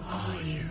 are you?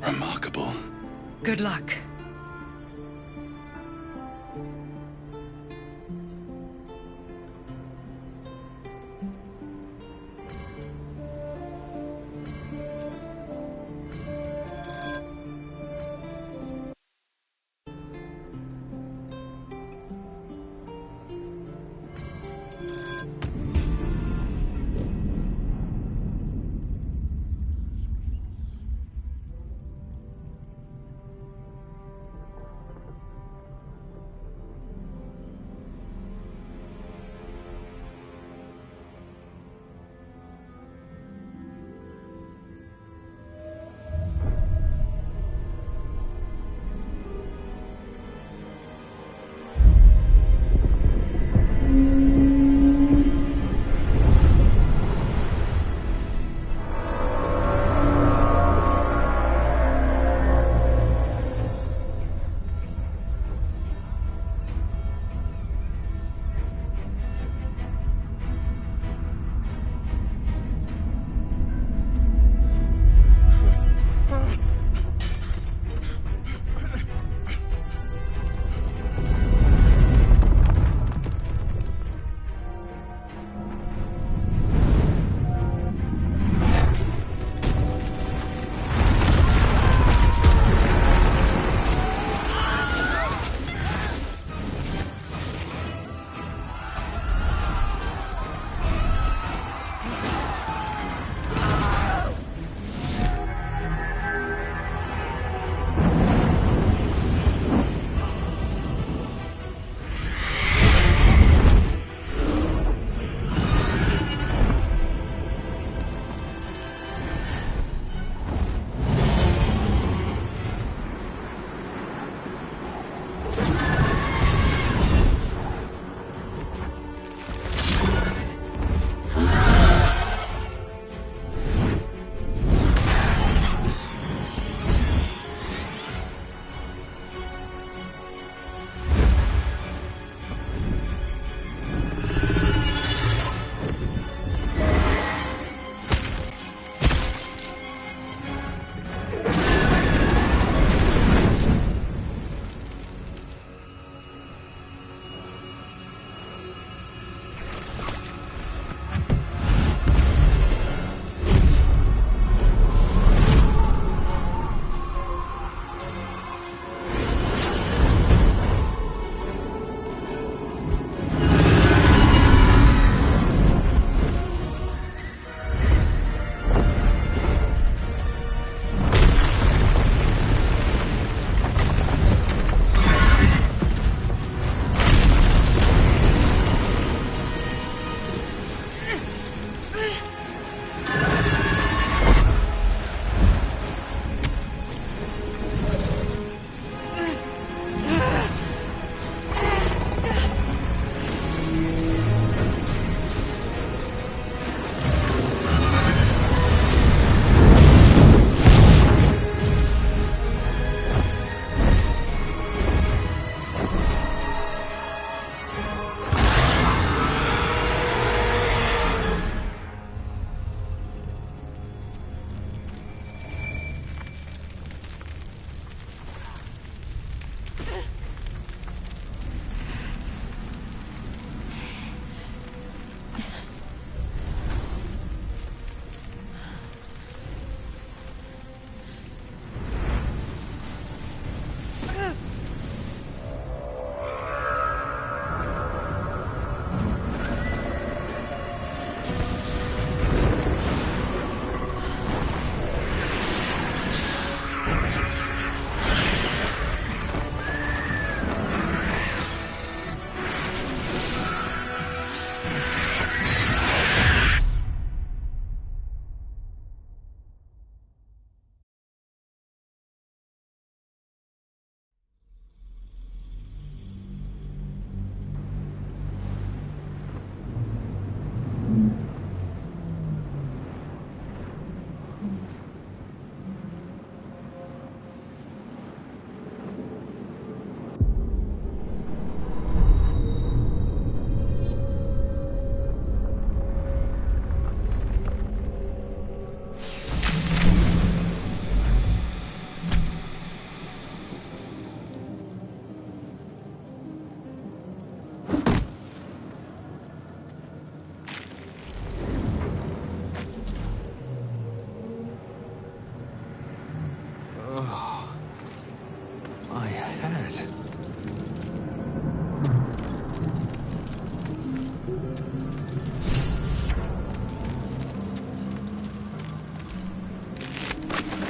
Remarkable. Good luck.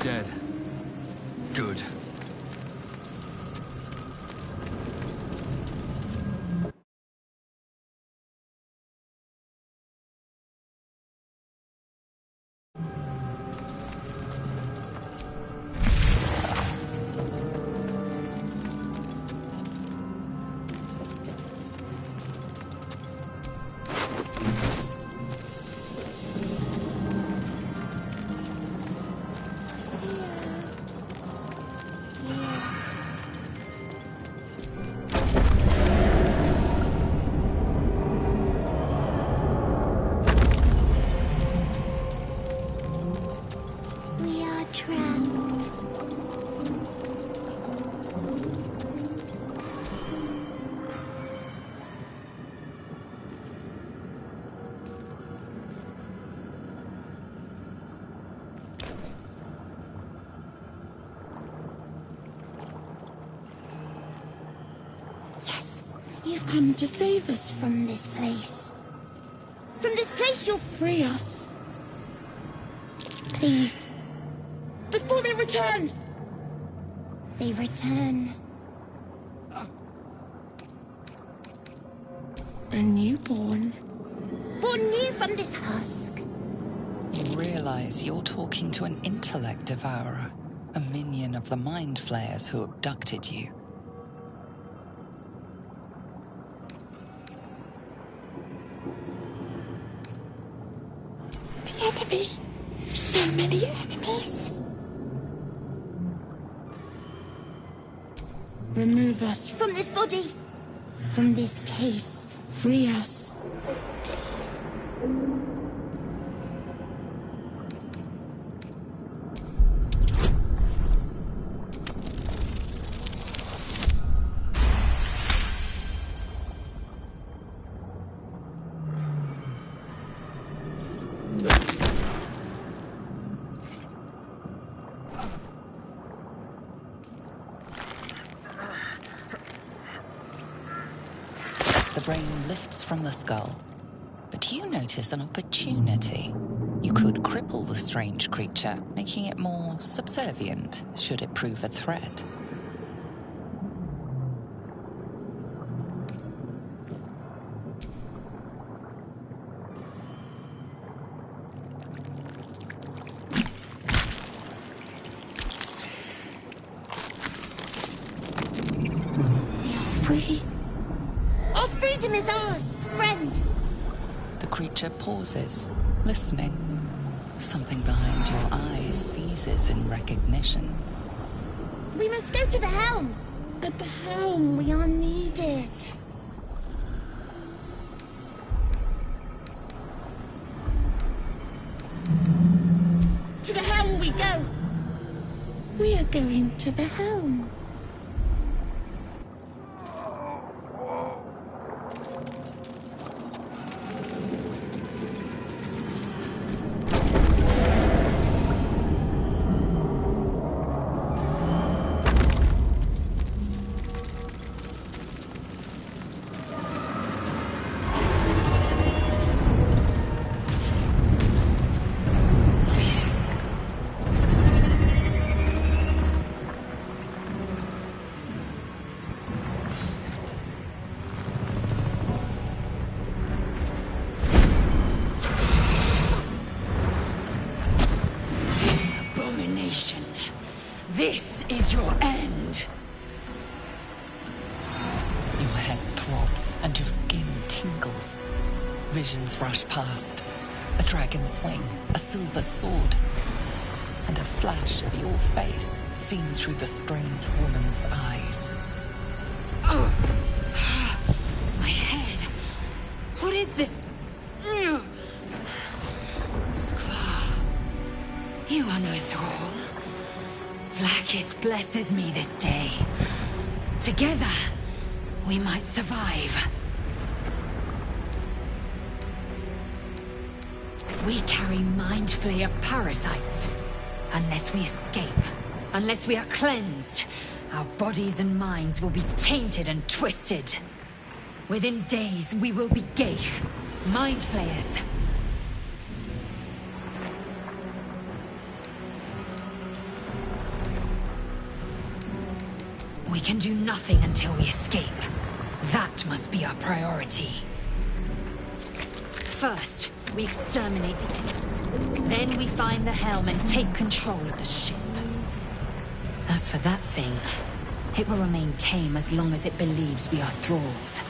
dead. Good. You've come to save us from this place. From this place you'll free us. Please. Before they return! They return. A newborn. Born new from this husk. You realize you're talking to an intellect devourer, a minion of the mind flayers who abducted you. Enemy. So many enemies. Remove us from this body. From this case. Free us. Please. The brain lifts from the skull, but you notice an opportunity. You could cripple the strange creature, making it more subservient, should it prove a threat. We are free. Our freedom is ours, friend. The creature pauses, listening. Something behind your eyes seizes in recognition. We must go to the helm. At the helm, we are needed. To the helm we go. We are going to the helm. This is your end. Your head throbs and your skin tingles. Visions rush past. A dragon's wing, a silver sword, and a flash of your face seen through the strange woman's eyes. Oh. My head. What is this? Skvar. You are no thrall. Vlaakith blesses me this day. Together, we might survive. We carry Mind Flayer parasites. Unless we escape, unless we are cleansed, our bodies and minds will be tainted and twisted. Within days, we will be Geich, Mind Flayers. We can do nothing until we escape. That must be our priority. First, we exterminate the imps. Then we find the helm and take control of the ship. As for that thing, it will remain tame as long as it believes we are thralls.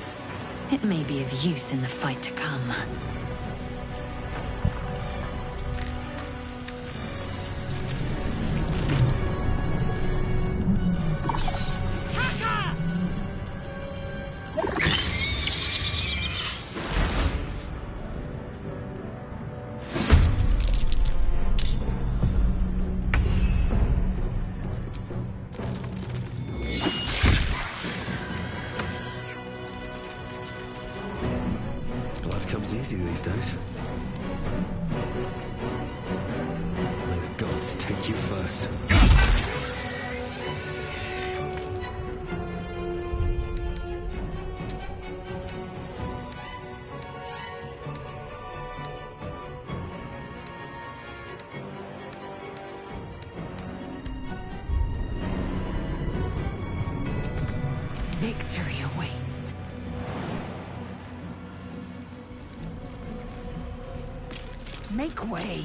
It may be of use in the fight to come. Comes easy these days. May the gods take you first. Victory awaits. Make way!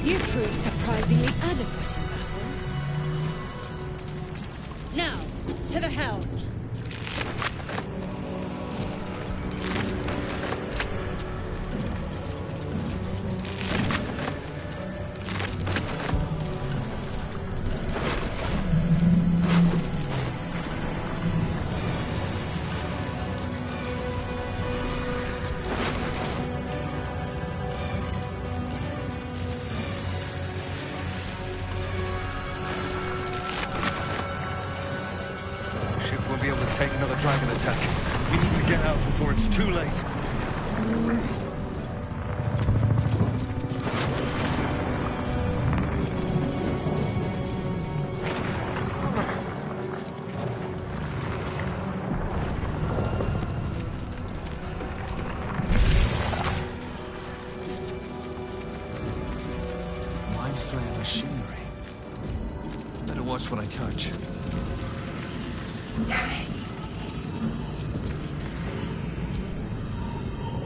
You proved surprisingly adequate in battle. Now, to the helm! Won't be able to take another dragon attack. We need to get out before it's too late. Mind flare machinery. Better watch what I touch. Damn it!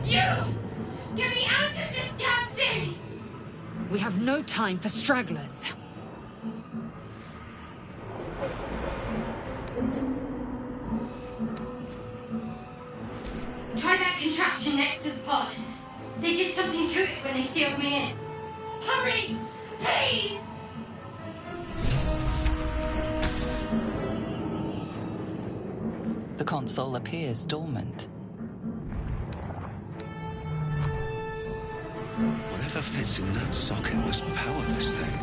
You! Get me out of this damn thing! We have no time for stragglers. Try that contraption next to the pod. They did something to it when they sealed me in. Hurry! Please! The console appears dormant. Whatever fits in that socket must power this thing.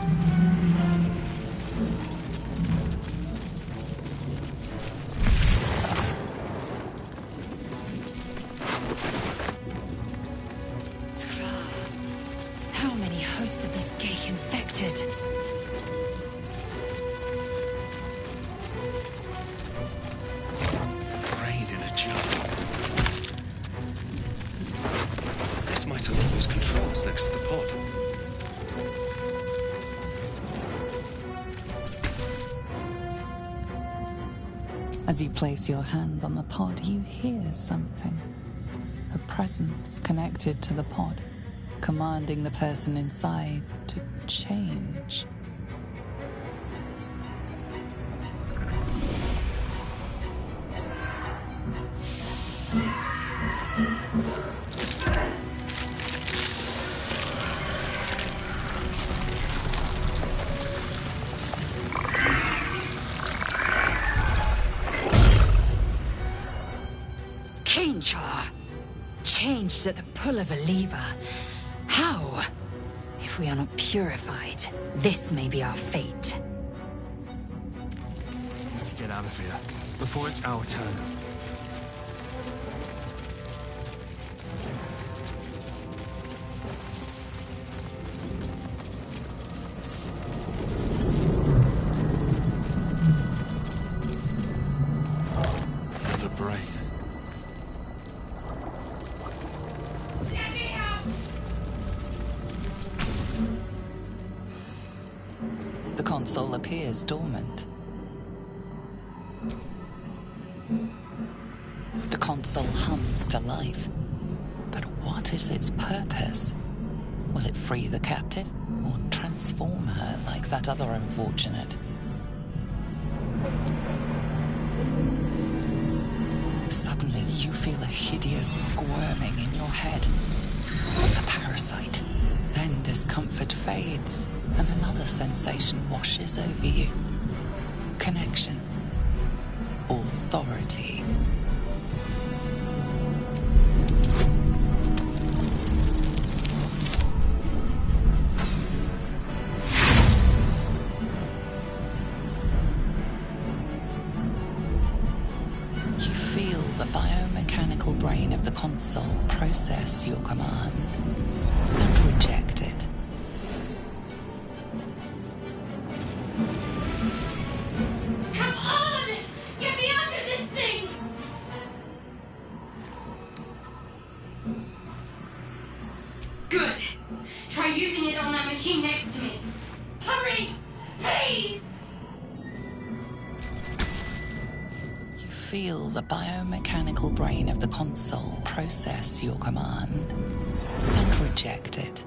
How many hosts of this gate infected? Brain in a jar. This might unlock those controls next to the pod. As you place your hand on the pod, you hear something. A presence connected to the pod, commanding the person inside to change. Changed at the pull of a lever. How? If we are not purified, this may be our fate. Need to get out of here before it's our turn. Another brain. Let me help console appears dormant. The console hums to life. But what is its purpose? Will it free the captive, or transform her like that other unfortunate? Suddenly, you feel a hideous squirming in your head. The parasite. Then discomfort fades, and another sensation washes over you. Connection. Authority. Brain of the console process your command and reject it. Come on! Get me out of this thing! Good. Try using it on that machine next to me. Hurry! Please! Feel the biomechanical brain of the console process your command and reject it.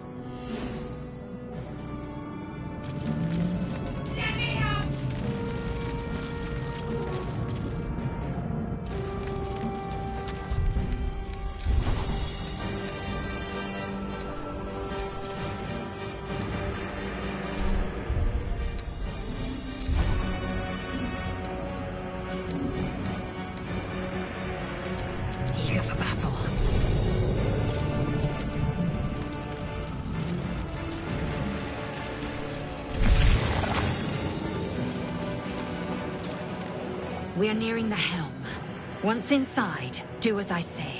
Let me out! Eager for battle. We're nearing the helm. Once inside, do as I say.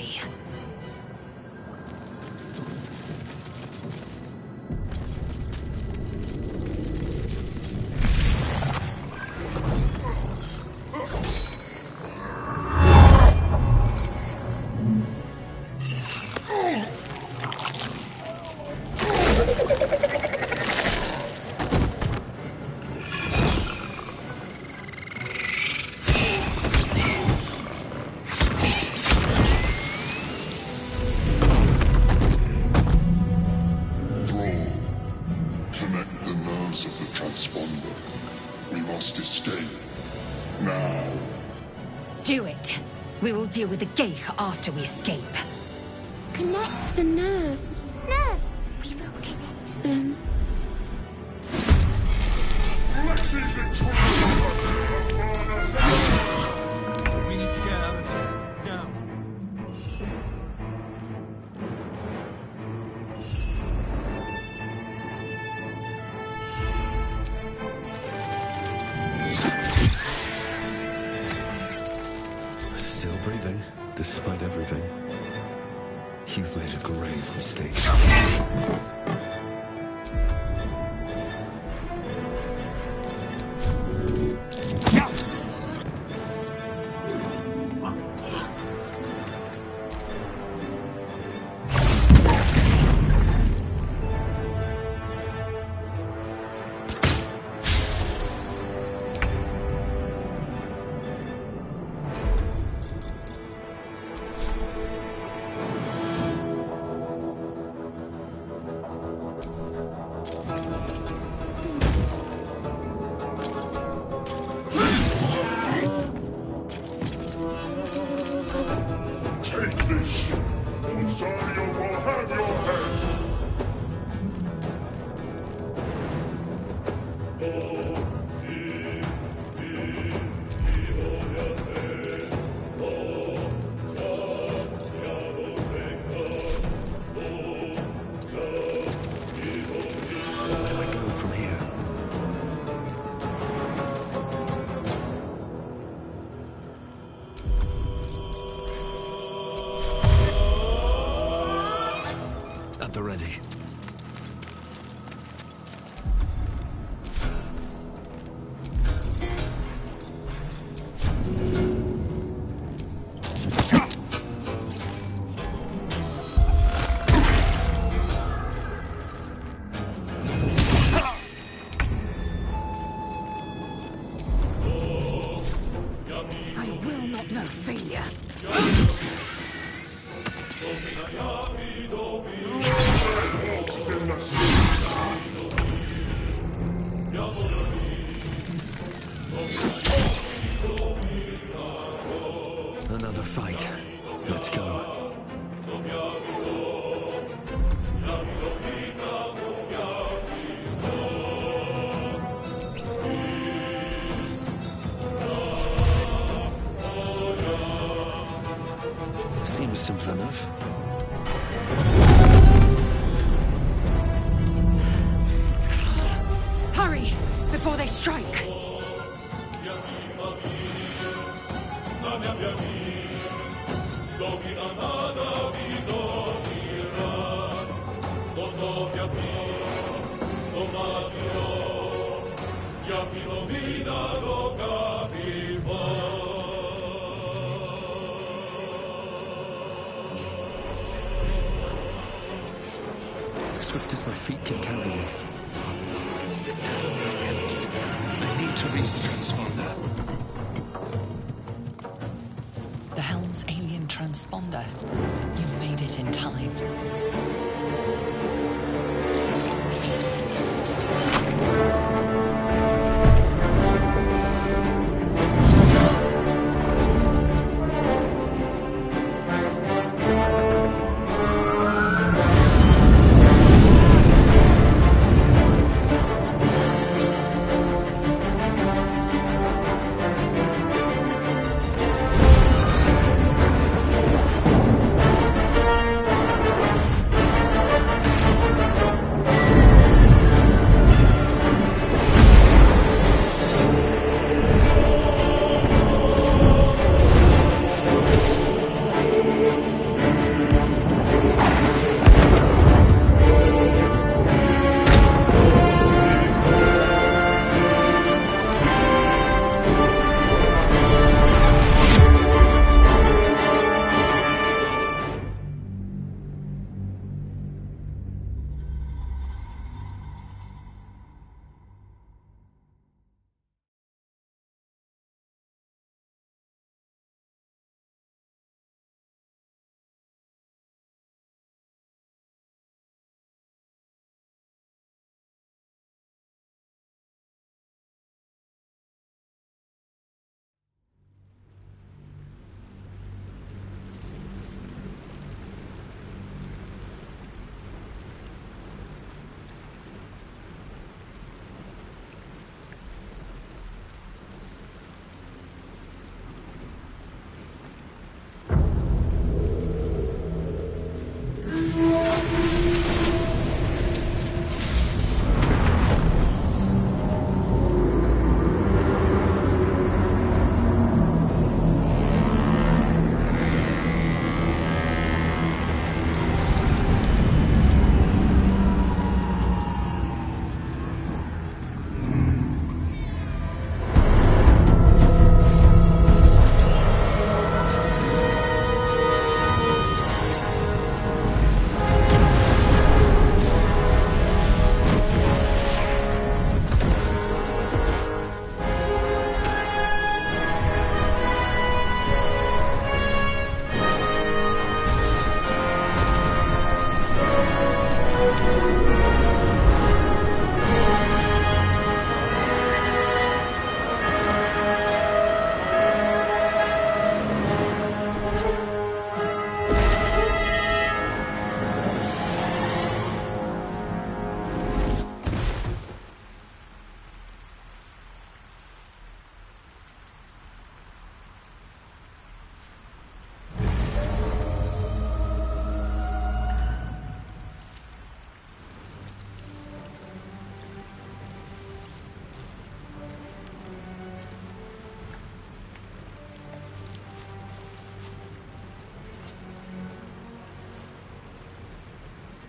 Do it. We will deal with the Geich after we escape. Connect the nerves. Nerves! We will connect them. We need to get out of here. Now. Still breathing, despite everything. You've made a grave mistake. At the ready. Another fight. Let's go. Seems simple enough. It's clear. Hurry, before they strike. Swift as my feet can carry me. Turn these hips. I need to reach the transponder. The helm's alien transponder. You made it in time.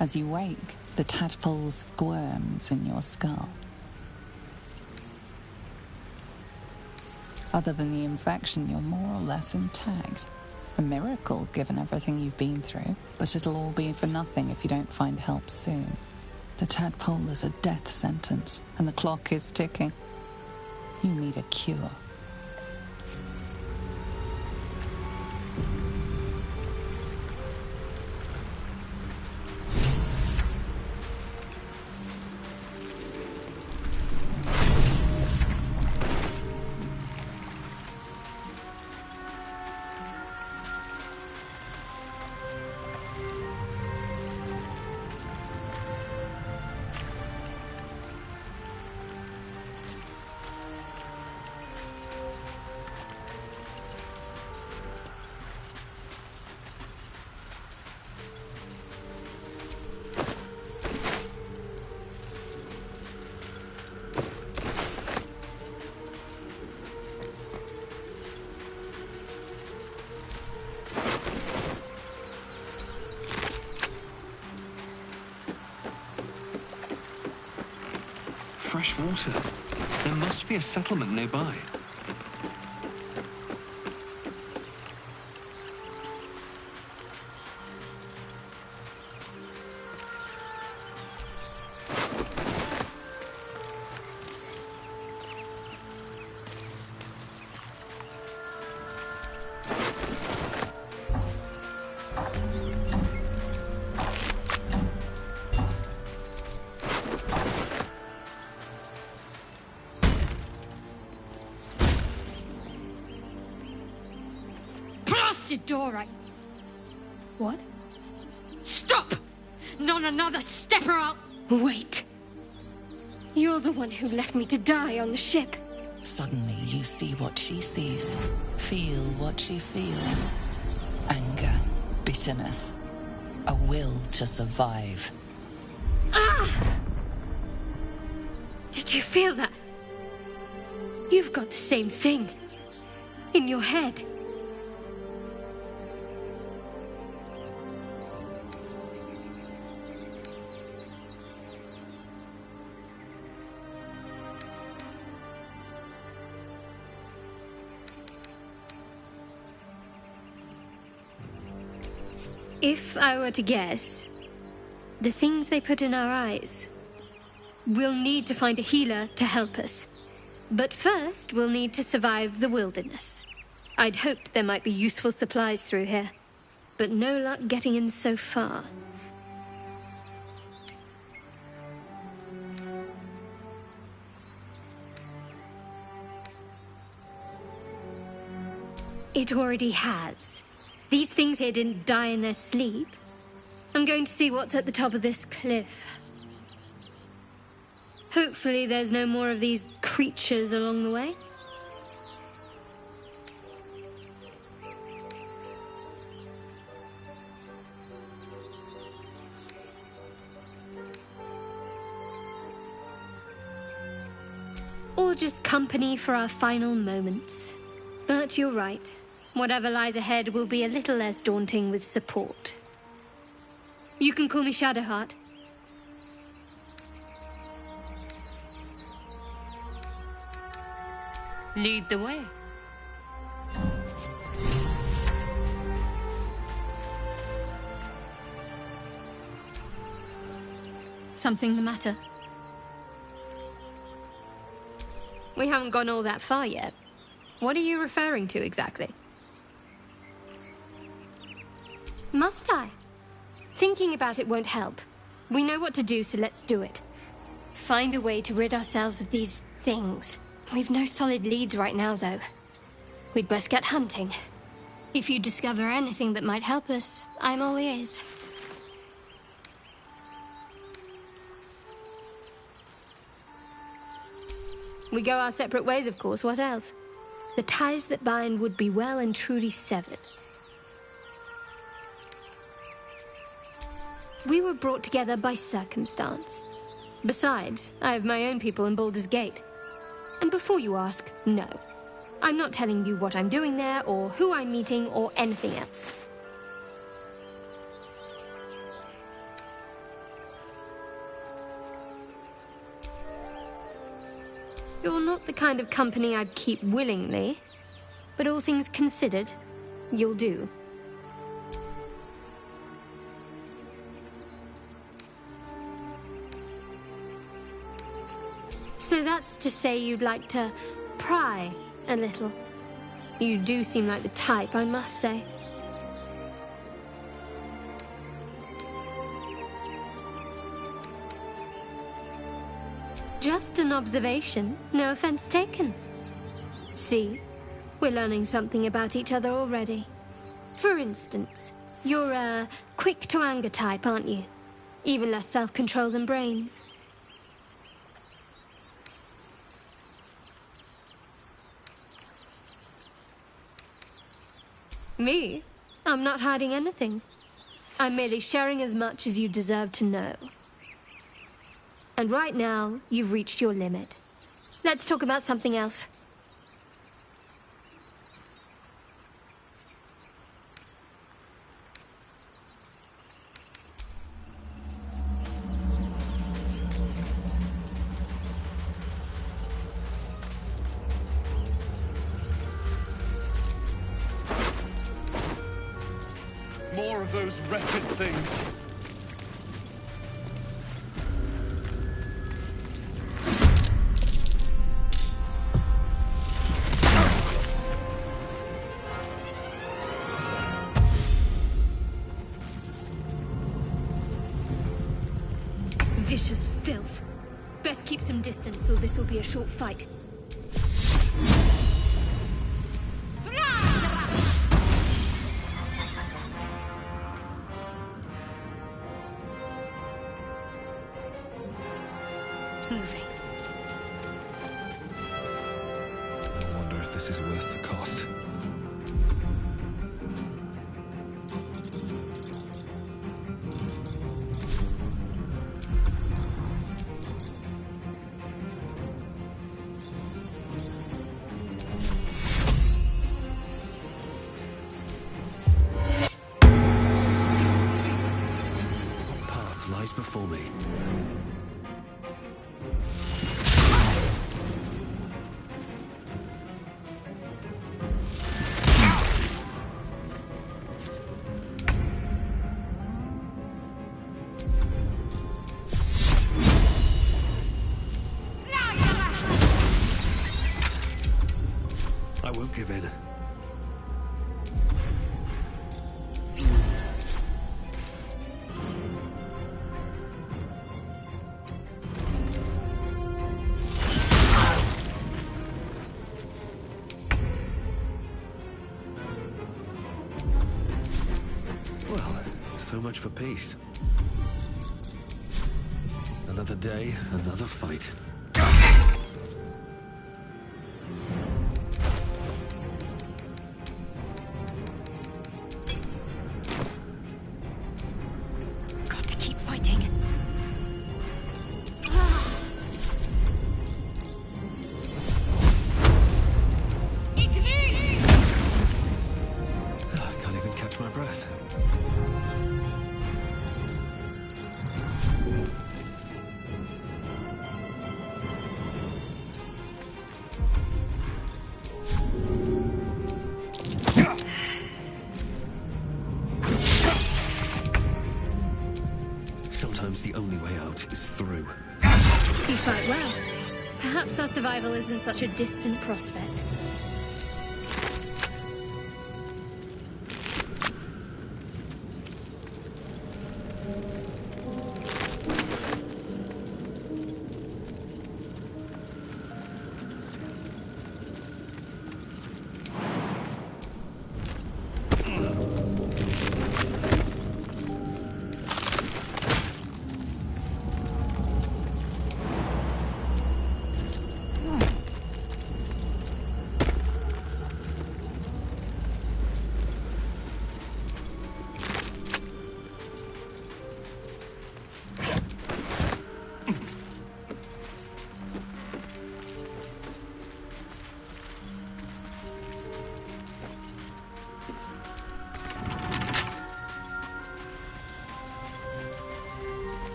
As you wake, the tadpole squirms in your skull. Other than the infection, you're more or less intact. A miracle, given everything you've been through, but it'll all be for nothing if you don't find help soon. The tadpole is a death sentence, and the clock is ticking. You need a cure. fresh water. There must be a settlement nearby. Door, What? Stop! Not another step or I'll... Wait. You're the one who left me to die on the ship. Suddenly you see what she sees, feel what she feels. Anger, bitterness, a will to survive. Ah! Did you feel that? You've got the same thing. In your head. If I were to guess, the things they put in our eyes, we'll need to find a healer to help us. But first, we'll need to survive the wilderness. I'd hoped there might be useful supplies through here, but no luck getting in so far. It already has. These things here didn't die in their sleep. I'm going to see what's at the top of this cliff. Hopefully there's no more of these creatures along the way. Or just company for our final moments. But you're right. Whatever lies ahead will be a little less daunting with support. You can call me Shadowheart. Lead the way. Something the matter? We haven't gone all that far yet. What are you referring to exactly? Must I? Thinking about it won't help. We know what to do, so let's do it. Find a way to rid ourselves of these things. We've no solid leads right now, though. We'd best get hunting. If you discover anything that might help us, I'm all ears. We go our separate ways, of course. What else? The ties that bind would be well and truly severed. We were brought together by circumstance. Besides, I have my own people in Baldur's Gate. And before you ask, no. I'm not telling you what I'm doing there, or who I'm meeting, or anything else. You're not the kind of company I'd keep willingly, but all things considered, you'll do. So that's to say you'd like to pry a little. You do seem like the type, I must say. Just an observation, no offense taken. See, we're learning something about each other already. For instance, you're a quick-to-anger type, aren't you? Even less self-control than brains. Me? I'm not hiding anything. I'm merely sharing as much as you deserve to know. And right now, you've reached your limit. Let's talk about something else. More of those wretched things. Vicious filth. Best keep some distance, or this'll be a short fight. Moving. I wonder if this is worth the cost. What path lies before me? I won't give in. Well, so much for peace. Another day, another fight. Got to keep fighting. I can't even catch my breath. Sometimes the only way out is through. You fight well. Perhaps our survival isn't such a distant prospect.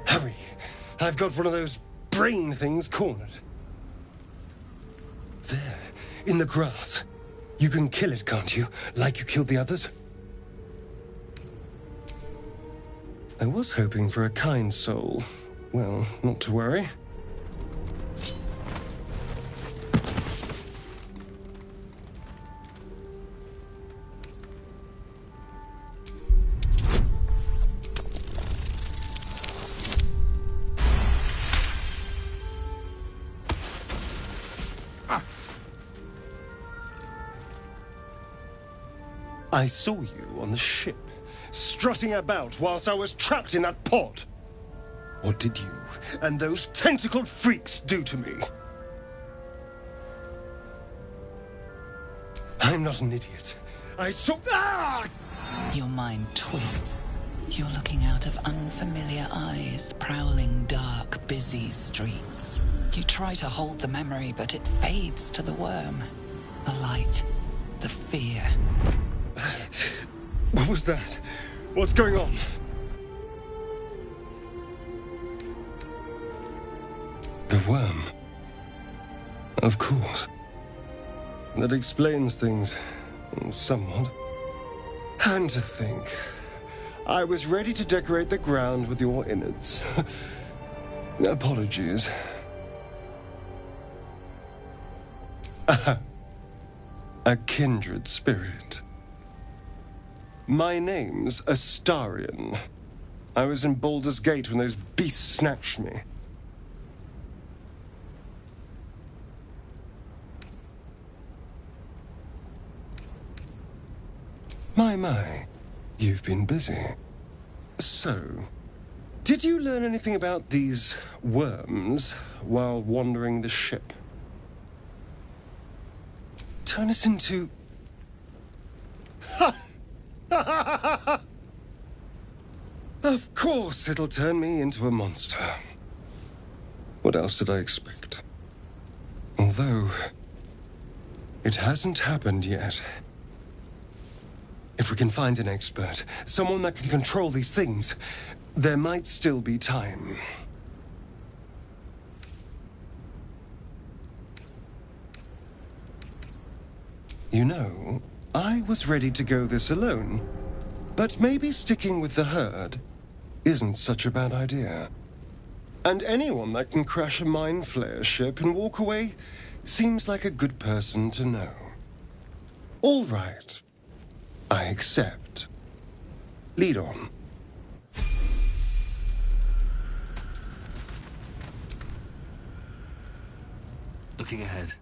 Hurry! I've got one of those brain things cornered. There, in the grass. You can kill it, can't you? Like you killed the others? I was hoping for a kind soul. Well, not to worry. I saw you on the ship, strutting about whilst I was trapped in that pod. What did you and those tentacled freaks do to me? I'm not an idiot. I saw... Ah! Your mind twists. You're looking out of unfamiliar eyes, prowling dark, busy streets. You try to hold the memory, but it fades to the worm. The light, the fear. What was that? What's going on? worm. Of course. That explains things, somewhat. And to think, I was ready to decorate the ground with your innards. Apologies. A kindred spirit. My name's Astarion. I was in Baldur's Gate when those beasts snatched me. My, you've been busy. So, did you learn anything about these worms while wandering the ship? Turn us into... Of course it'll turn me into a monster. What else did I expect? Although, it hasn't happened yet. If we can find an expert, someone that can control these things, there might still be time. You know, I was ready to go this alone, but maybe sticking with the herd isn't such a bad idea. And anyone that can crash a mind flayer ship and walk away seems like a good person to know. All right. I accept. Lead on. Looking ahead.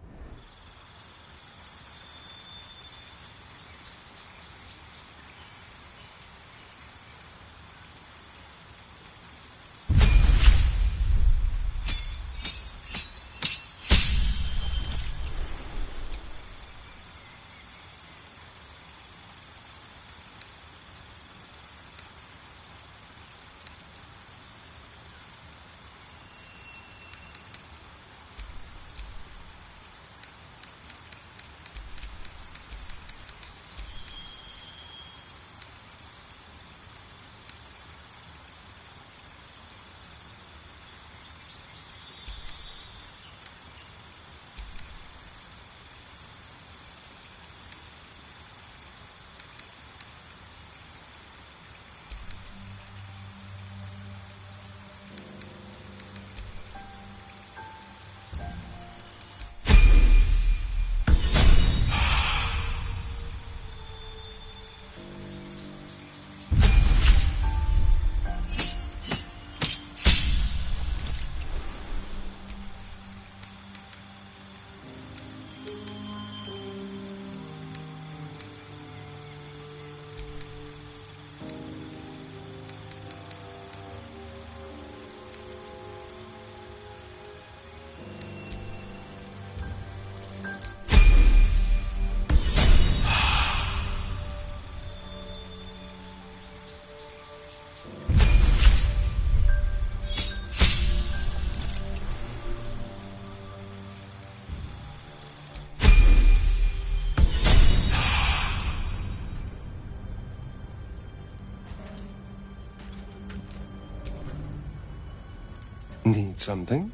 Need something?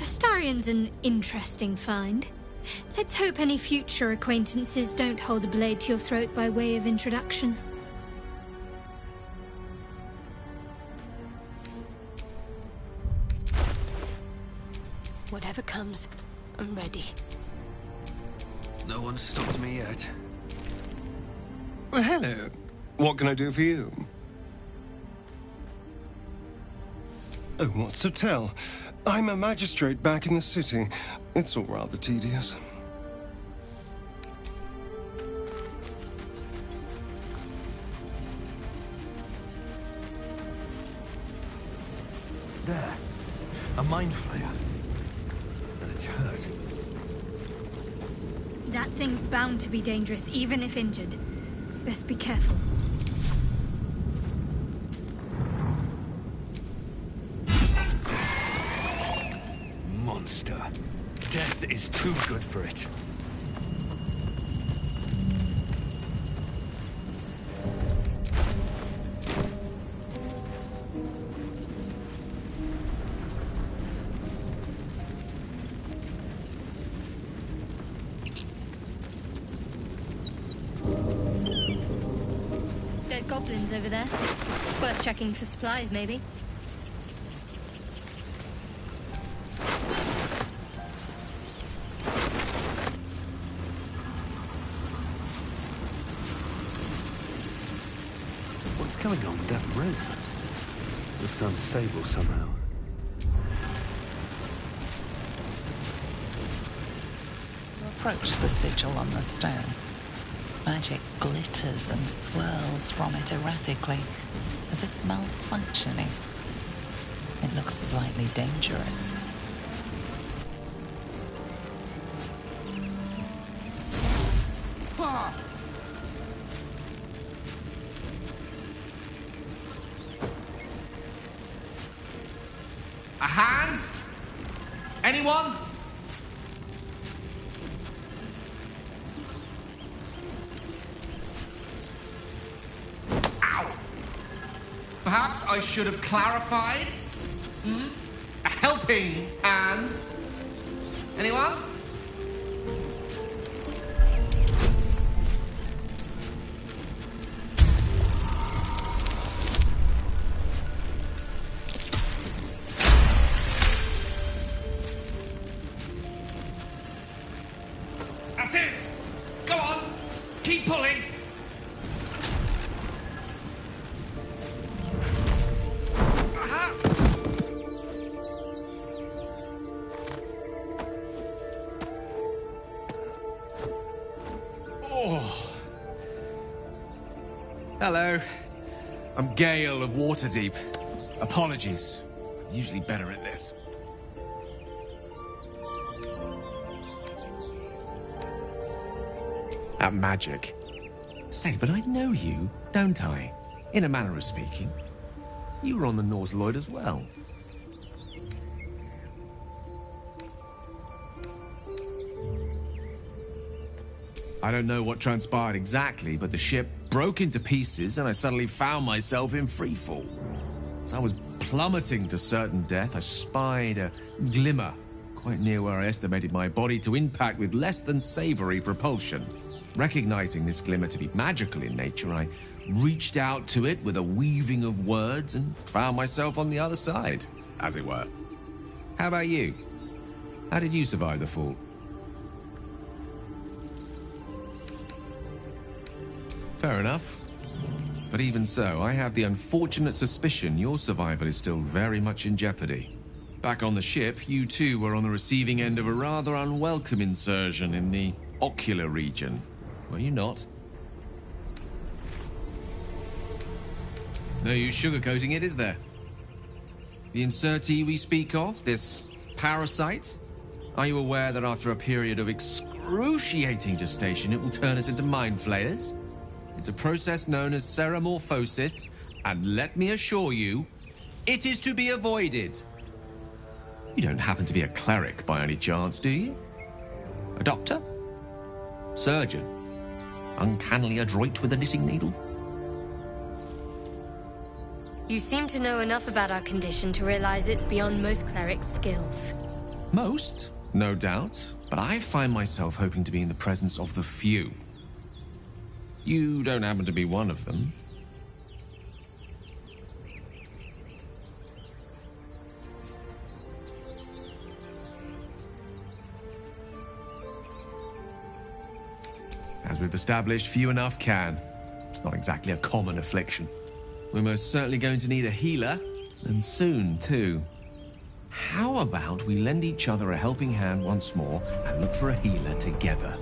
Astarion's an interesting find. Let's hope any future acquaintances don't hold a blade to your throat by way of introduction. Whatever comes, I'm ready. No one stopped me yet. Well, hello. What can I do for you? Oh, what's to tell? I'm a magistrate back in the city. It's all rather tedious. There. A mind flayer. And it's hurt. That thing's bound to be dangerous, even if injured. Best be careful. Monster. Death is too good for it. goblins over there. Worth checking for supplies, maybe. What's going on with that rope? Looks unstable somehow. You approach the sigil on the stone. Magic glitters and swirls from it erratically, as if malfunctioning. It looks slightly dangerous. A hand? Anyone? Ow! Perhaps I should have clarified? A helping hand? Anyone? That's it! Go on! Keep pulling! Aha! Oh. Hello. I'm Gale of Waterdeep. Apologies. I'm usually better at this. At magic. Say, but I know you, don't I? In a manner of speaking. You were on the Norse Lloyd as well. I don't know what transpired exactly, but the ship broke into pieces and I suddenly found myself in freefall. As I was plummeting to certain death, I spied a glimmer quite near where I estimated my body to impact with less than savory propulsion. Recognizing this glimmer to be magical in nature, I reached out to it with a weaving of words and found myself on the other side, as it were. How about you? How did you survive the fall? Fair enough. But even so, I have the unfortunate suspicion your survival is still very much in jeopardy. Back on the ship, you too were on the receiving end of a rather unwelcome insertion in the ocular region. Were you not? No use sugarcoating it, is there? The insertee we speak of, this parasite, are you aware that after a period of excruciating gestation, it will turn us into mind flayers? It's a process known as ceremorphosis, and let me assure you, it is to be avoided. You don't happen to be a cleric by any chance, do you? A doctor? Surgeon? Uncannily adroit with a knitting needle? You seem to know enough about our condition to realize it's beyond most clerics' skills. Most, no doubt, but I find myself hoping to be in the presence of the few. You don't happen to be one of them. As we've established, few enough can. It's not exactly a common affliction. We're most certainly going to need a healer, and soon, too. How about we lend each other a helping hand once more and look for a healer together?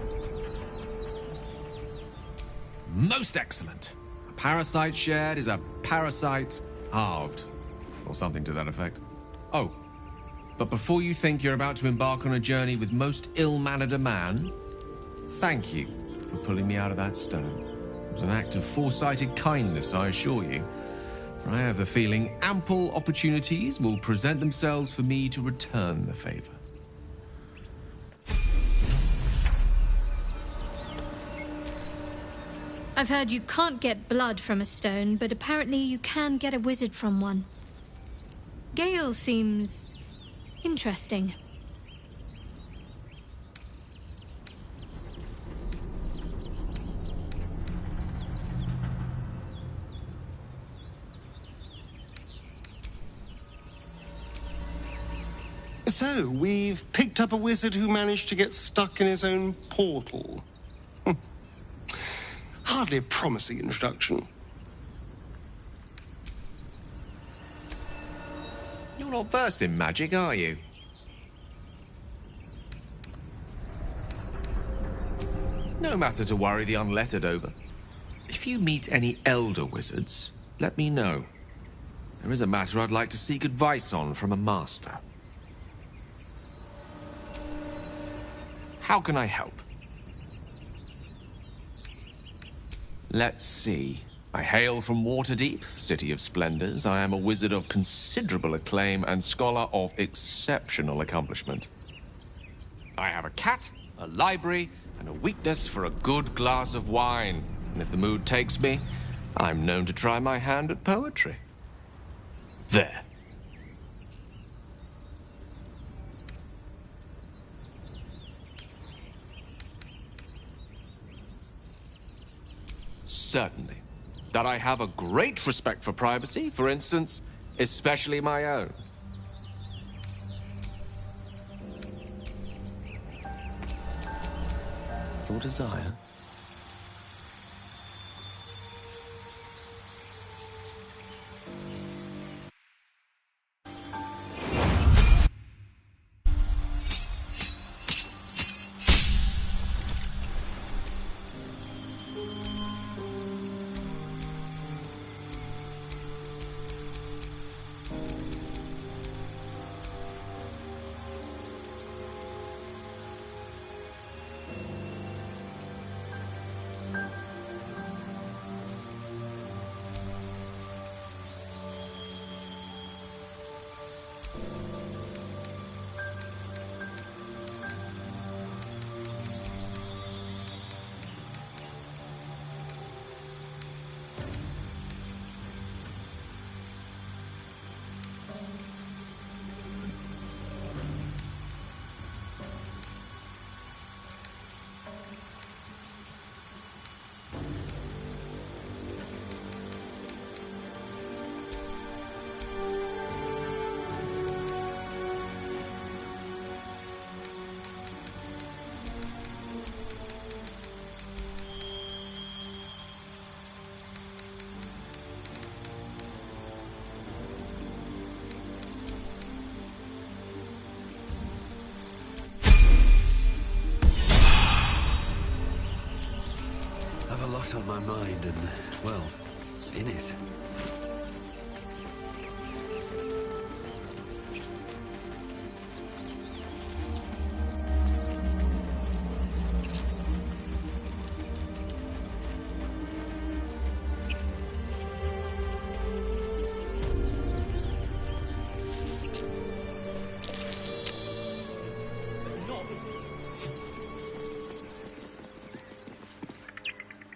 Most excellent. A parasite shared is a parasite halved. Or something to that effect. Oh, but before you think you're about to embark on a journey with most ill-mannered a man, thank you for pulling me out of that stone. It was an act of foresighted kindness, I assure you. For I have the feeling ample opportunities will present themselves for me to return the favor. I've heard you can't get blood from a stone, but apparently you can get a wizard from one. Gale seems interesting. So, we've picked up a wizard who managed to get stuck in his own portal. Hardly a promising introduction. You're not versed in magic, are you? No matter to worry the unlettered over. If you meet any elder wizards, let me know. There is a matter I'd like to seek advice on from a master. How can I help? Let's see. I hail from Waterdeep, City of Splendors. I am a wizard of considerable acclaim and scholar of exceptional accomplishment. I have a cat, a library, and a weakness for a good glass of wine. And if the mood takes me, I'm known to try my hand at poetry. There. Certainly. That I have a great respect for privacy, for instance, especially my own. Your desire? A lot on my mind and, well, in it.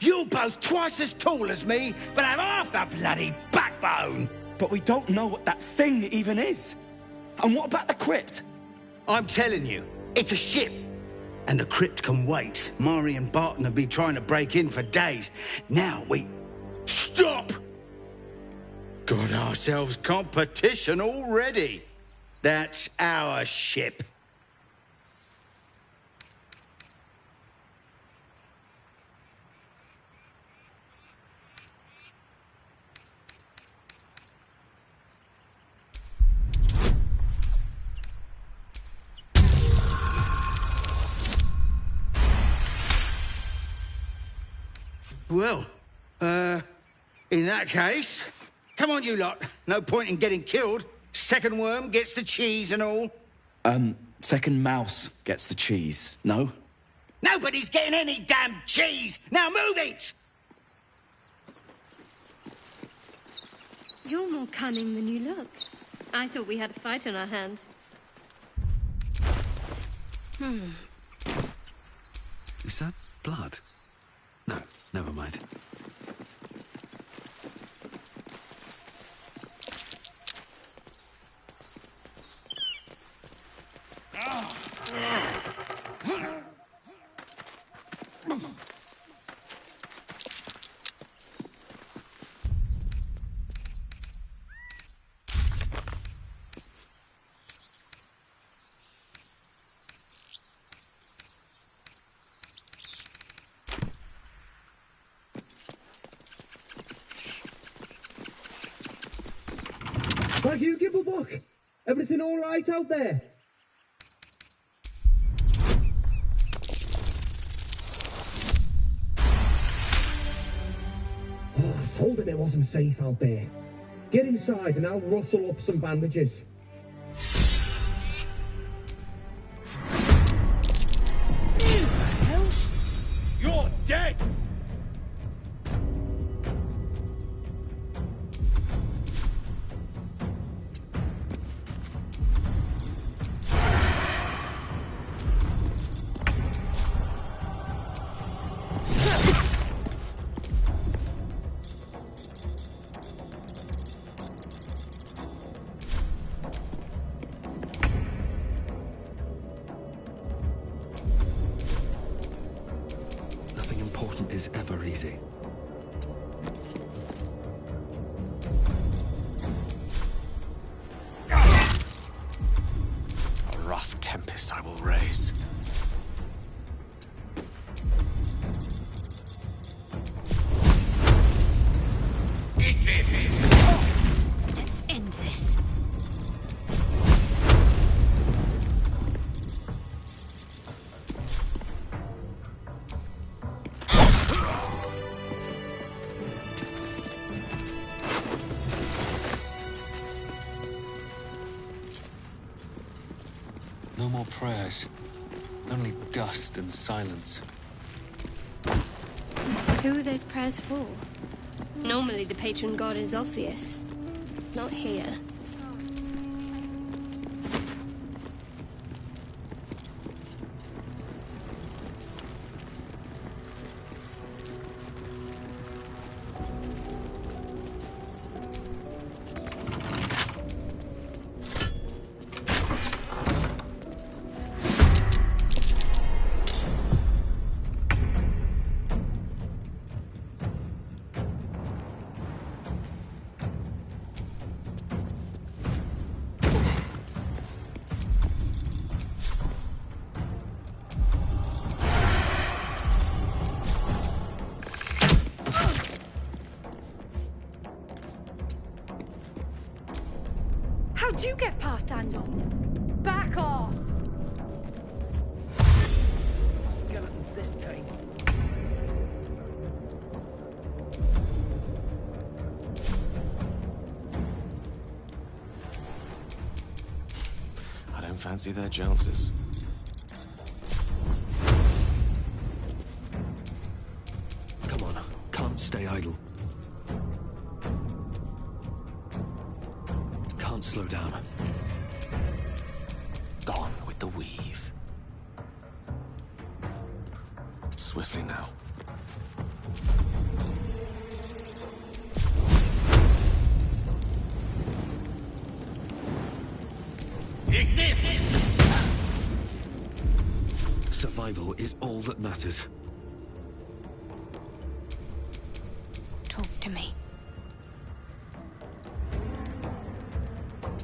You're both twice as tall as me, but have half the bloody backbone! But we don't know what that thing even is. And what about the crypt? I'm telling you, it's a ship. And the crypt can wait. Mari and Barton have been trying to break in for days. Now we... Stop! Got ourselves competition already. That's our ship. Well, in that case, come on, you lot. No point in getting killed. Second worm gets the cheese and all. Second mouse gets the cheese, no? Nobody's getting any damn cheese! Now move it! You're more cunning than you look. I thought we had a fight on our hands. Is that blood? No, never mind. Thank you, Gibblebuck. Everything all right out there? Oh, I told him it wasn't safe out there. Get inside and I'll rustle up some bandages. You're dead! Nothing important is ever easy. A rough tempest I will raise. Eat this! Let's end this. No more prayers. Only dust and silence. Who are those prayers for? Normally the patron god is obvious. Not here. How'd you get past Andor? Back off! Skeletons this time. I don't fancy their chances. Come on, can't stay idle. Can't slow down. Gone with the weave. Swiftly now. Eat this! Survival is all that matters. Talk to me.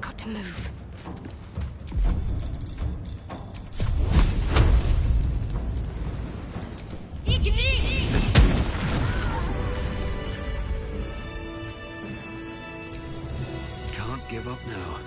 Got to move. Can't give up now.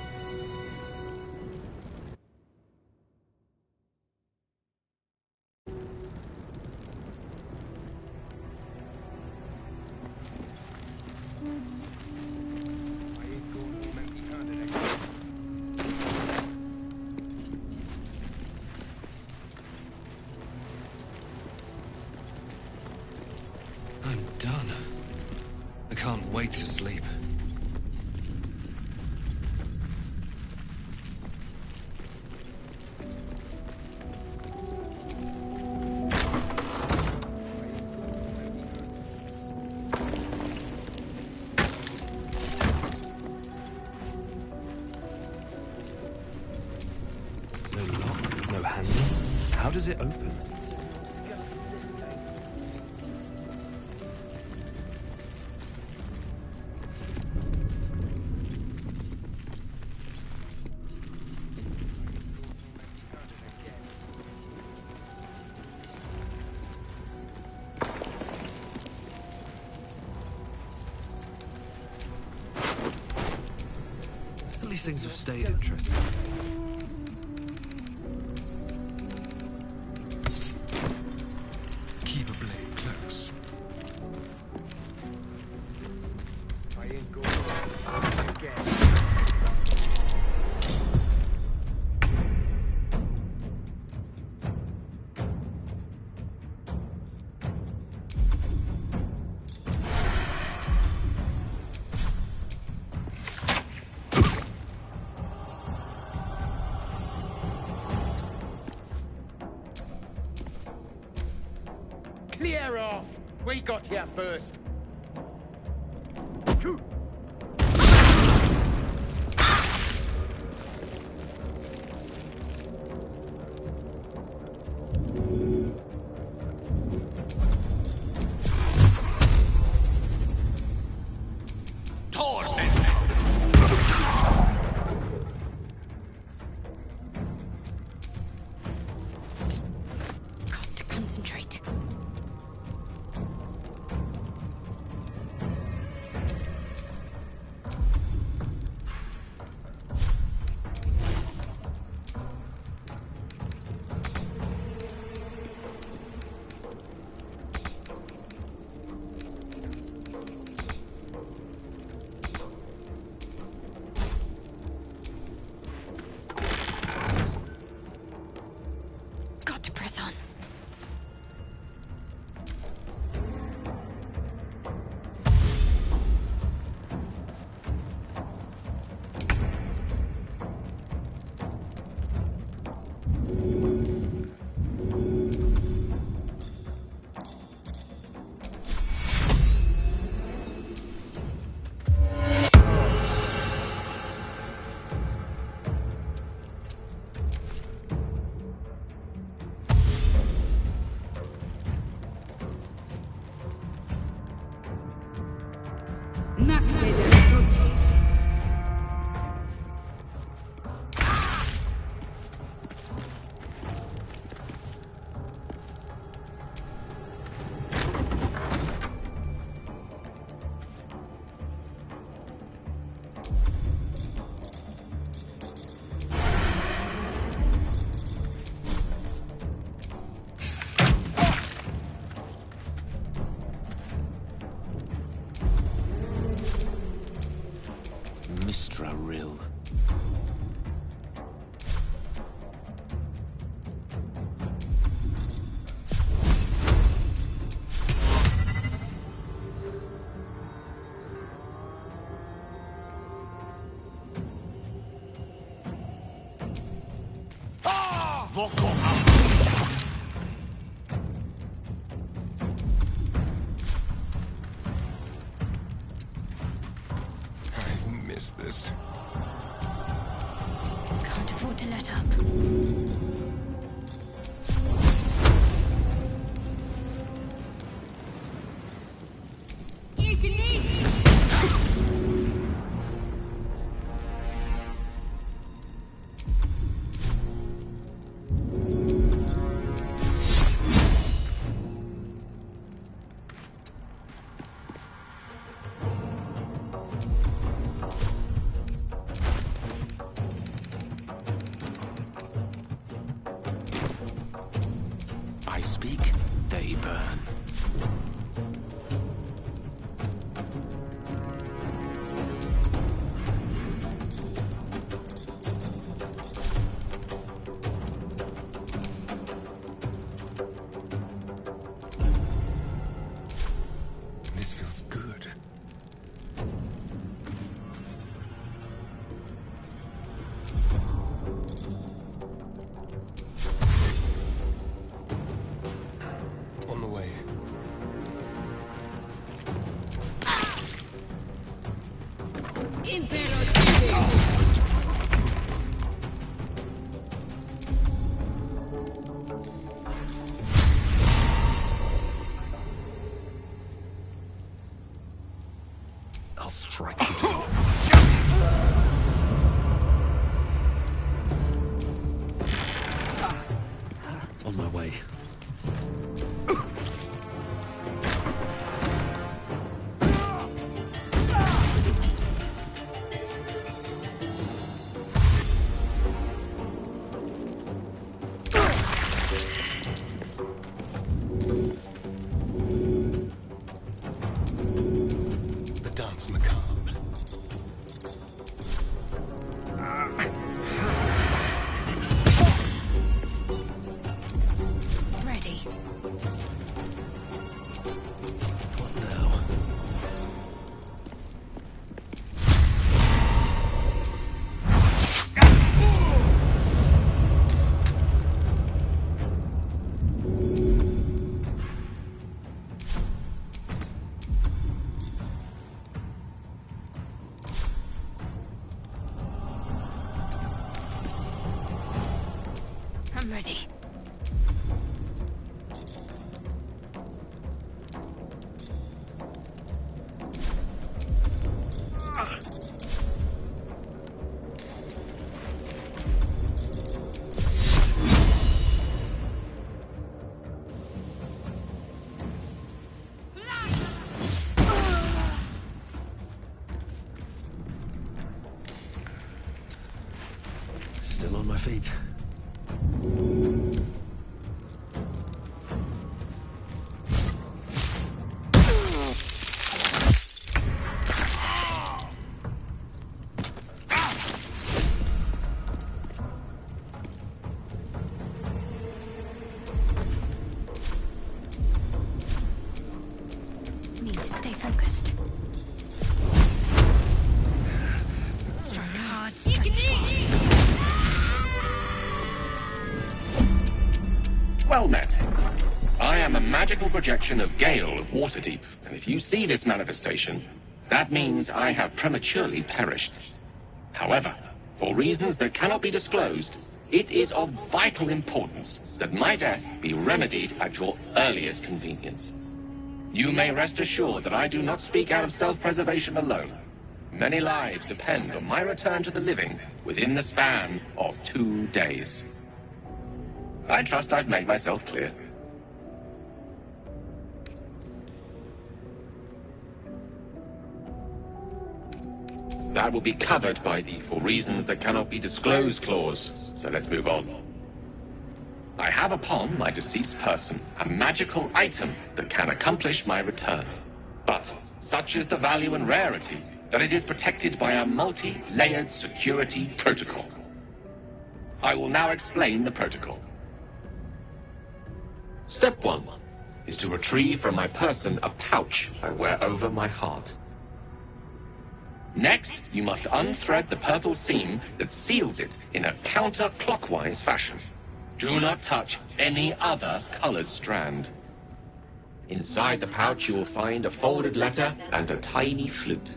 I'm done. I can't wait to sleep. No lock, no handle. How does it open? these things have stayed interesting. Keep a blade close. I ain't going again. Clear off! We got here first. Got to concentrate. Got to press on. Mistra Rill. I've missed this. Can't afford to let up. I speak, they burn. This feels good. On the way. I'm ready. Still on my feet. Need to stay focused. Strike hard, strike fast. Well met. I am a magical projection of Gale of Waterdeep, and if you see this manifestation, that means I have prematurely perished. However, for reasons that cannot be disclosed, it is of vital importance that my death be remedied at your earliest convenience. You may rest assured that I do not speak out of self-preservation alone. Many lives depend on my return to the living within the span of 2 days. I trust I've made myself clear. That will be covered by the "for reasons that cannot be disclosed" clause, so let's move on. I have upon my deceased person a magical item that can accomplish my return. But such is the value and rarity that it is protected by a multi-layered security protocol. I will now explain the protocol. Step 1 is to retrieve from my person a pouch I wear over my heart. Next, you must unthread the purple seam that seals it in a counterclockwise fashion. Do not touch any other colored strand. Inside the pouch you will find a folded letter and a tiny flute.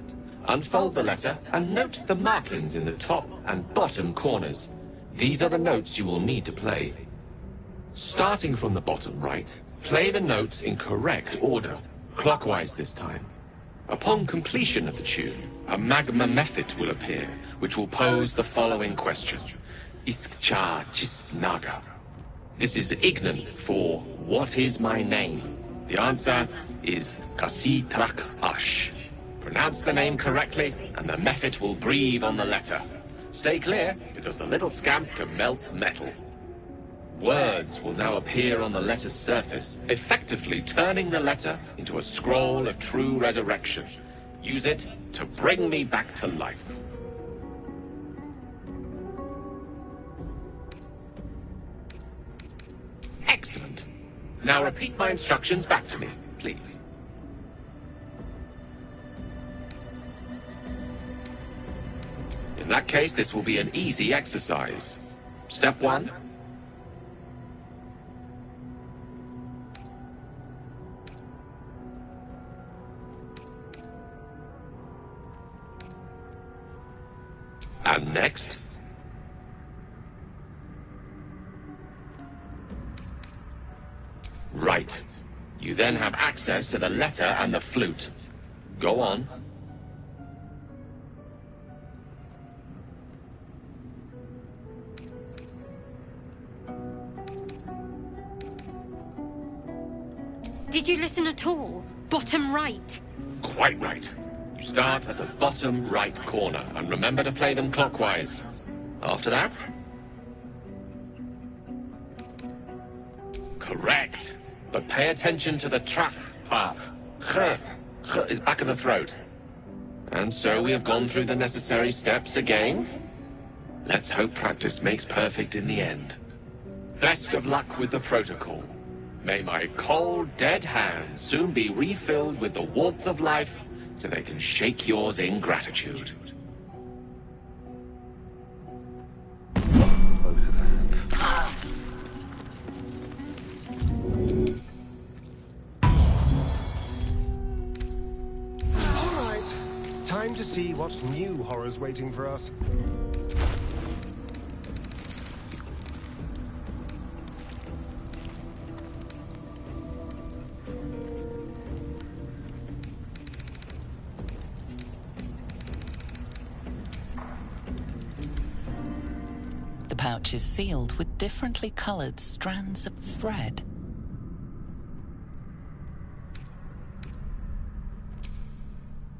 Unfold the letter and note the markings in the top and bottom corners. These are the notes you will need to play. Starting from the bottom right, play the notes in correct order, clockwise this time. Upon completion of the tune, a magma method will appear, which will pose the following question. Iskcha Chisnaga. This is Ignan for "What is my name?" The answer is Kasitrak Ash. Pronounce the name correctly, and the method will breathe on the letter. Stay clear, because the little scamp can melt metal. Words will now appear on the letter's surface, effectively turning the letter into a scroll of true resurrection. Use it to bring me back to life. Excellent. Now repeat my instructions back to me, please. In that case, this will be an easy exercise. Step 1. And next. Right. You then have access to the letter and the flute. Go on. Did you listen at all? Bottom right. Quite right. You start at the bottom right corner, and remember to play them clockwise. After that? Correct. But pay attention to the trach part. Ch is back of the throat. And so we have gone through the necessary steps again. Let's hope practice makes perfect in the end. Best of luck with the protocol. May my cold, dead hands soon be refilled with the warmth of life, so they can shake yours in gratitude. Alright, time to see what new horror's waiting for us. The pouch is sealed with differently colored strands of thread.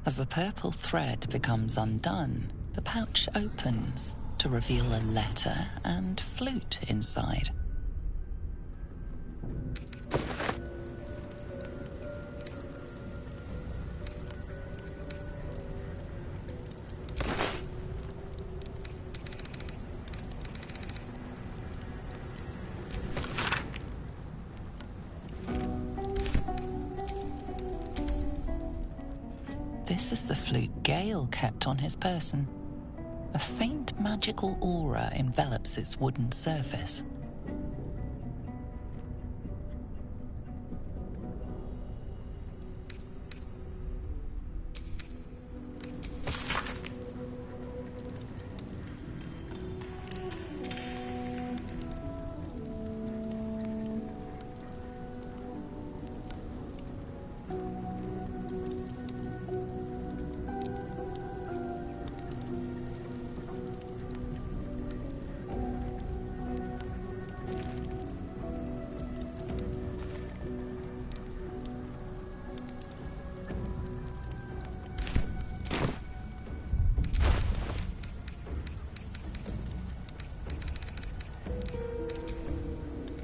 As the purple thread becomes undone, the pouch opens to reveal a letter and flute inside. This is the flute Gale kept on his person. A faint magical aura envelops its wooden surface.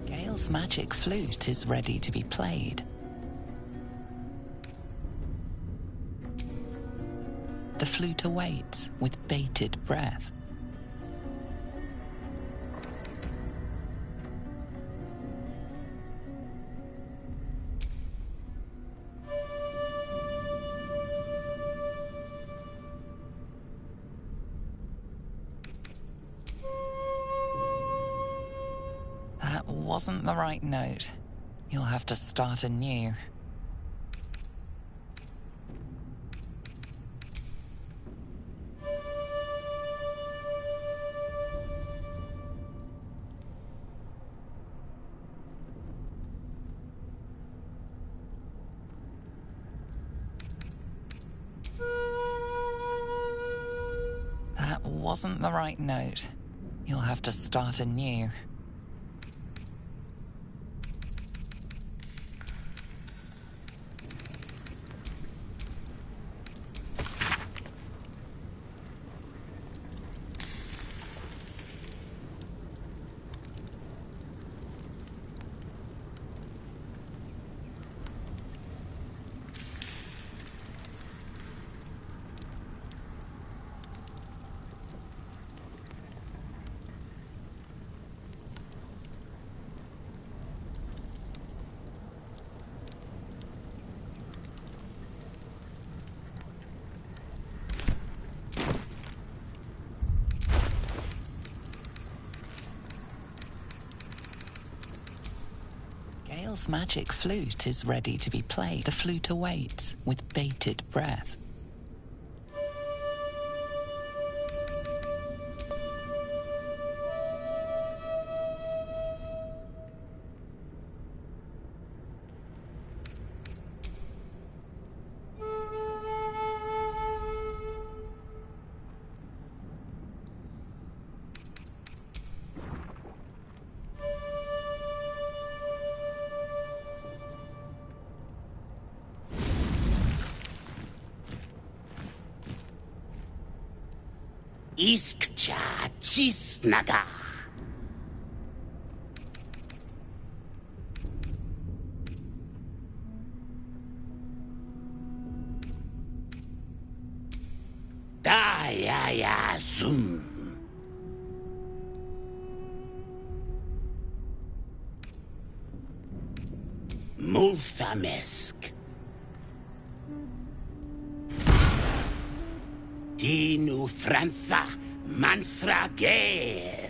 Gale's magic flute is ready to be played. The flute awaits with bated breath. That wasn't the right note. You'll have to start anew. That wasn't the right note. You'll have to start anew. Gale's magic flute is ready to be played. The flute awaits with bated breath. Iskcha Chisnaga. Dayaya Zum. Multhamesk. Dinu Frantha Manthrager.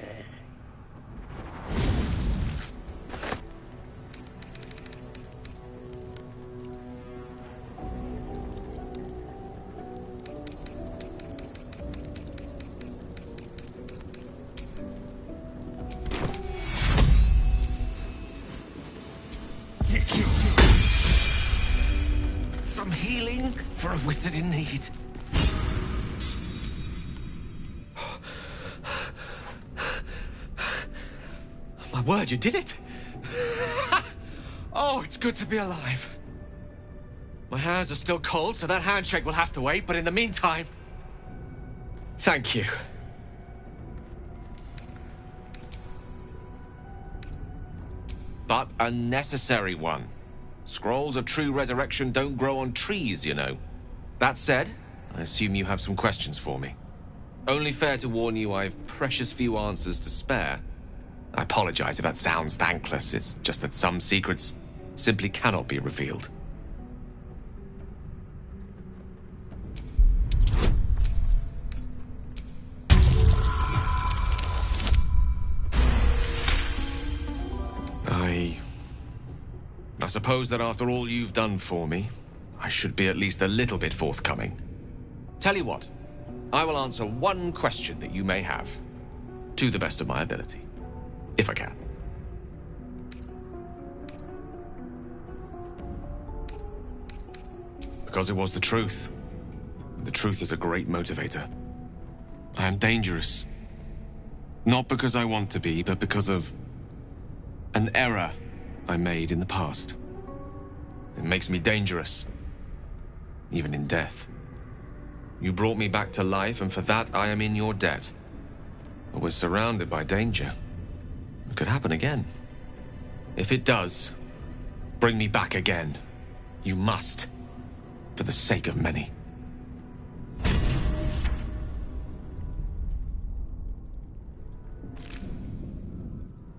Some healing for a wizard in need. My word, you did it! Oh, it's good to be alive. My hands are still cold, so that handshake will have to wait, but in the meantime... Thank you. But a necessary one. Scrolls of true resurrection don't grow on trees, you know. That said, I assume you have some questions for me. Only fair to warn you I've precious few answers to spare. I apologize if that sounds thankless. It's just that some secrets simply cannot be revealed. I suppose that after all you've done for me, I should be at least a little bit forthcoming. Tell you what, I will answer one question that you may have, to the best of my ability, if I can. Because it was the truth. The truth is a great motivator. I am dangerous. Not because I want to be, but because of an error I made in the past. It makes me dangerous, even in death. You brought me back to life, and for that I am in your debt. But we're surrounded by danger. It could happen again. If it does, bring me back again. You must, for the sake of many.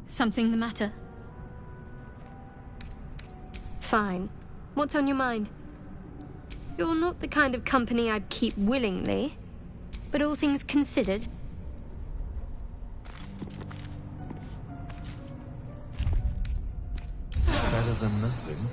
Something the matter? Fine. What's on your mind? You're not the kind of company I'd keep willingly, but all things considered... Better than nothing.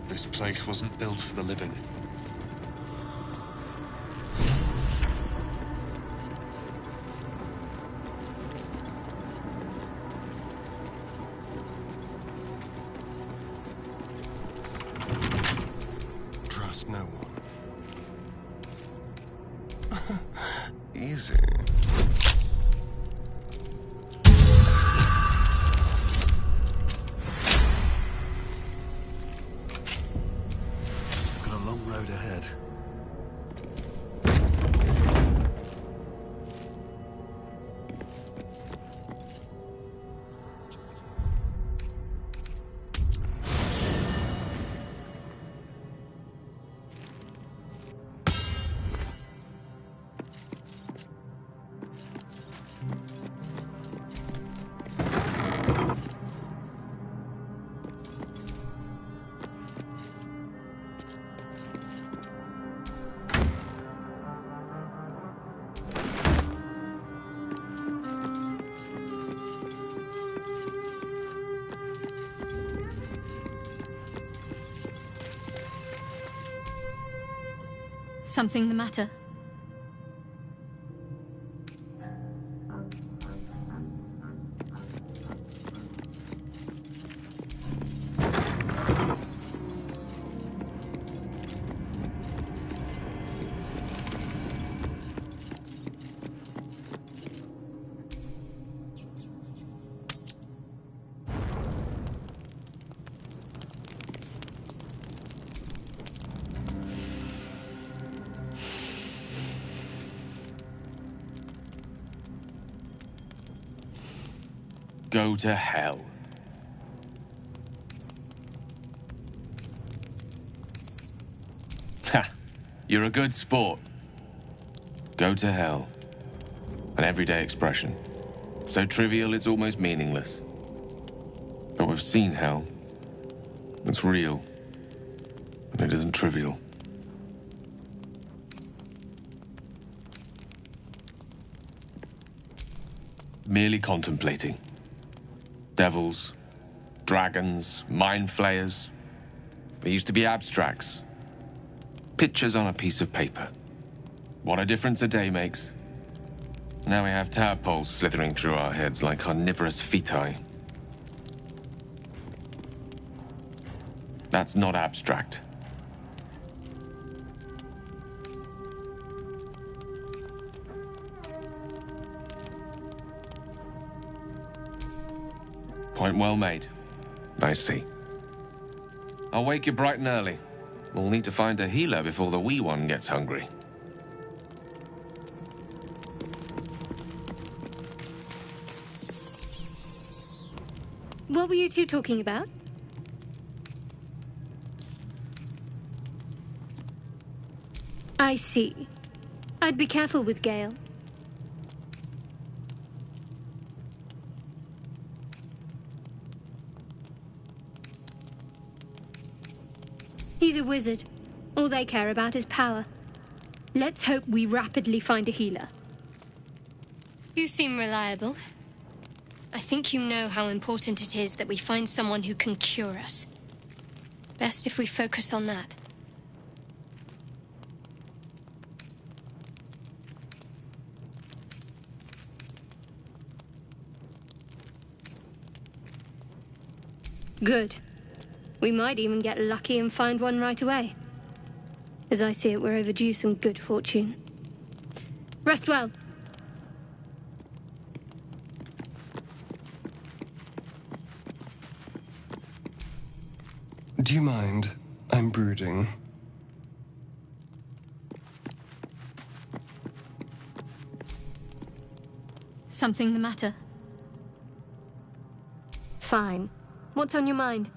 This place wasn't built for the living. Trust no one. Easy. Road ahead. Something the matter? Go to hell. You're a good sport. Go to hell. An everyday expression. So trivial it's almost meaningless. But we've seen hell. It's real. And it isn't trivial. Merely contemplating. Devils, dragons, mind flayers. They used to be abstracts. Pictures on a piece of paper. What a difference a day makes. Now we have tadpoles slithering through our heads like carnivorous feti. That's not abstract. Point well made. I see. I'll wake you bright and early. We'll need to find a healer before the wee one gets hungry. What were you two talking about? I see. I'd be careful with Gale. He's a wizard. All they care about is power. Let's hope we rapidly find a healer. You seem reliable. I think you know how important it is that we find someone who can cure us. Best if we focus on that. Good. We might even get lucky and find one right away. As I see it, we're overdue some good fortune. Rest well. Do you mind? I'm brooding. Something the matter? Fine. What's on your mind?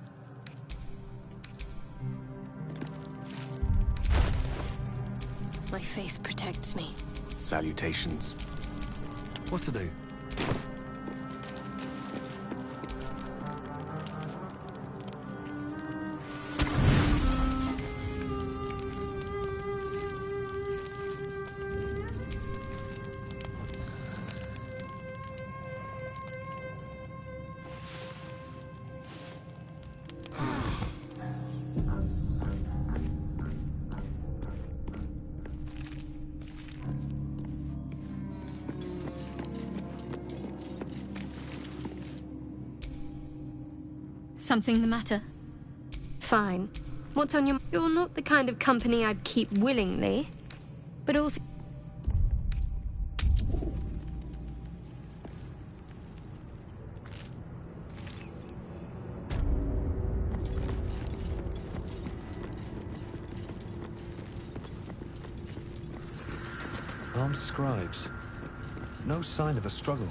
My faith protects me. Salutations. What to do? Something the matter? Fine. What's on your... You're not the kind of company I'd keep willingly, but also... Armed scribes. No sign of a struggle.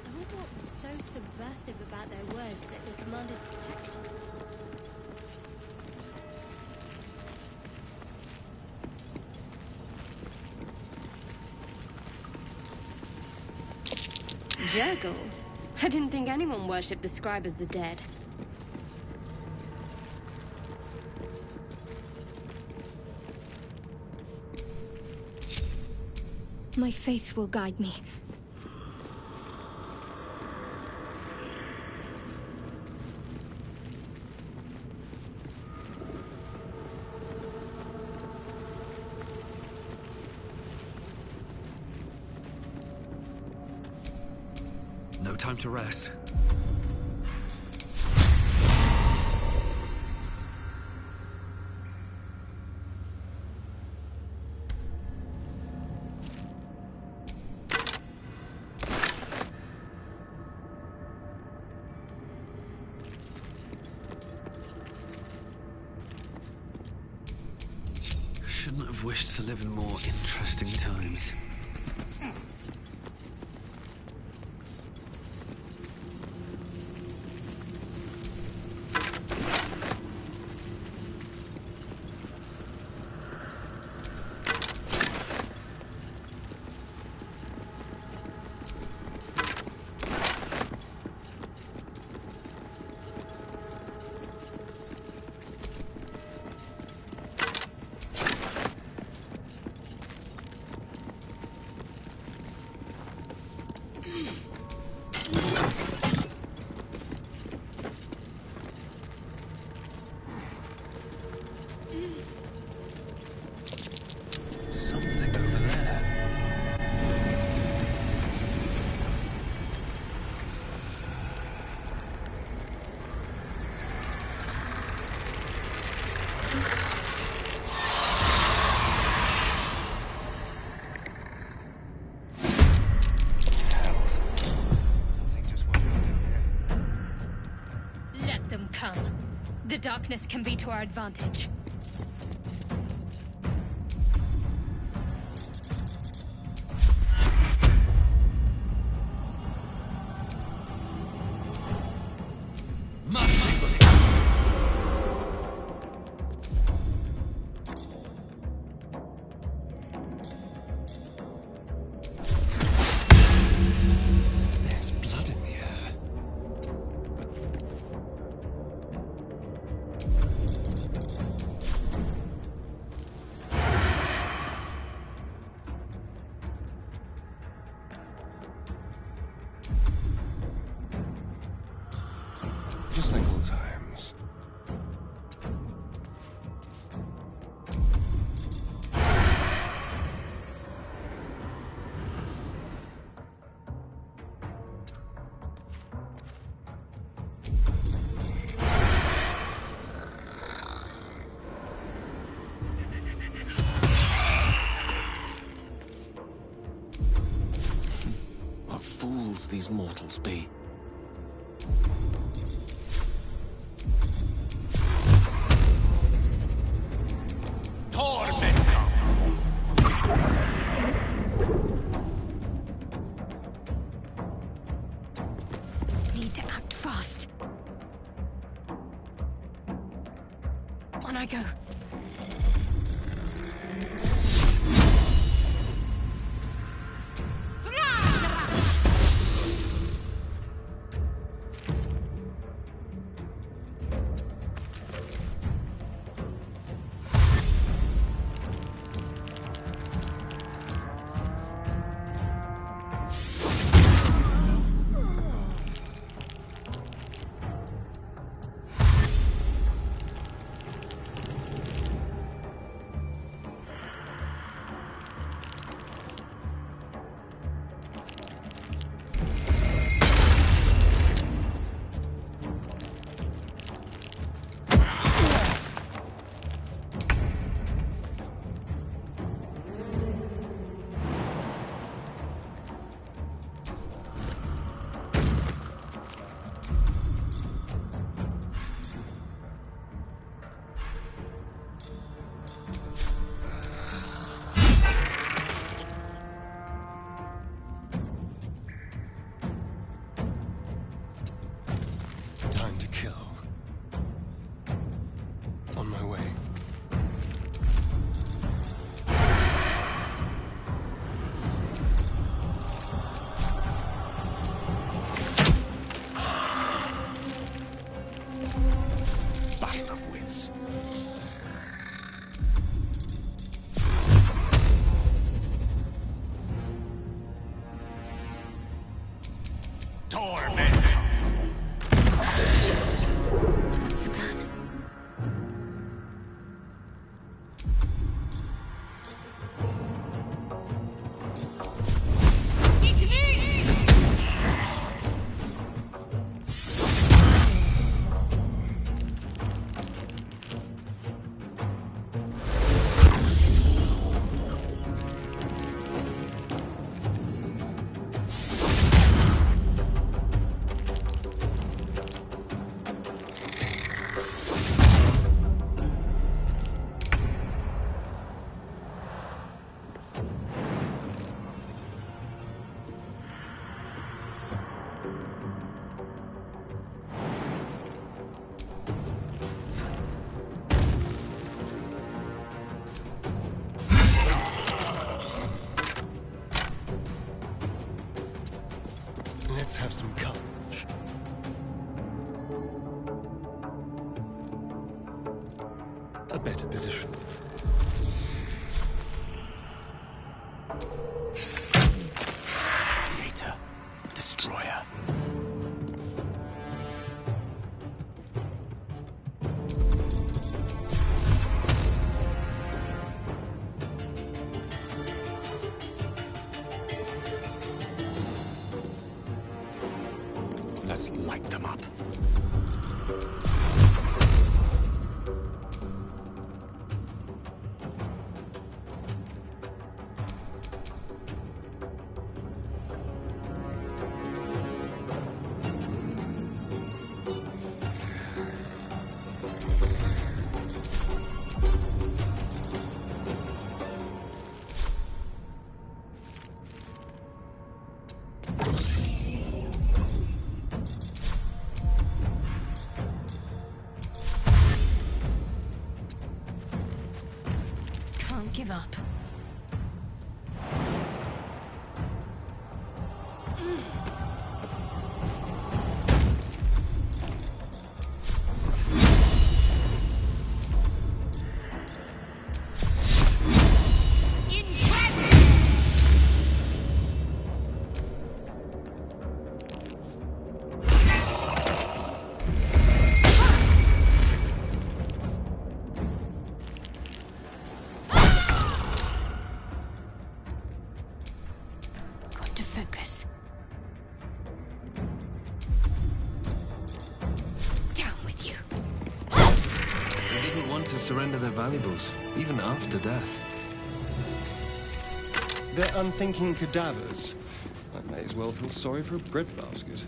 I wonder what was so subversive about their words that they commanded protection. Jurgle? I didn't think anyone worshipped the scribe of the dead. My faith will guide me. No time to rest. Shouldn't have wished to live in more interesting times. Something over there. Let them come. The darkness can be to our advantage. There's blood in the air. Just like old times. What fools these mortals be. Need to act fast. On I go. Time to kill. On my way. Battle of wits. Torment! Let's have some courage. A better position. Creator, destroyer. Let's light them up. Can't give up. Got to focus. Down with you. They didn't want to surrender their valuables, even after death. They're unthinking cadavers. I may as well feel sorry for a breadbasket.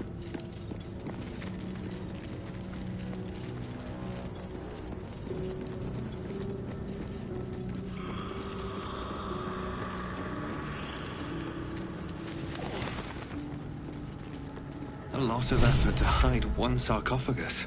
A lot of effort to hide one sarcophagus.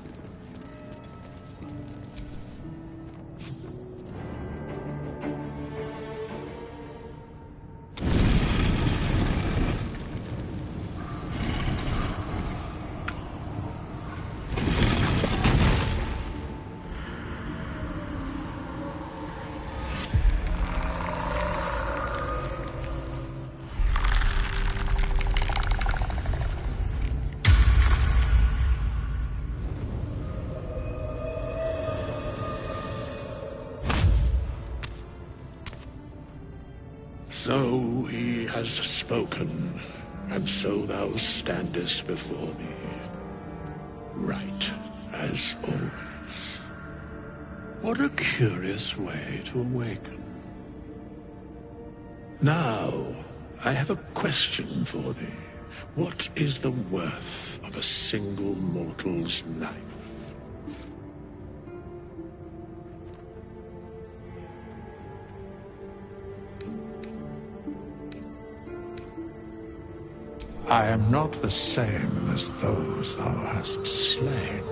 So he has spoken, and so thou standest before me, right as always. What a curious way to awaken. Now, I have a question for thee. What is the worth of a single mortal's life? I am not the same as those thou hast slain,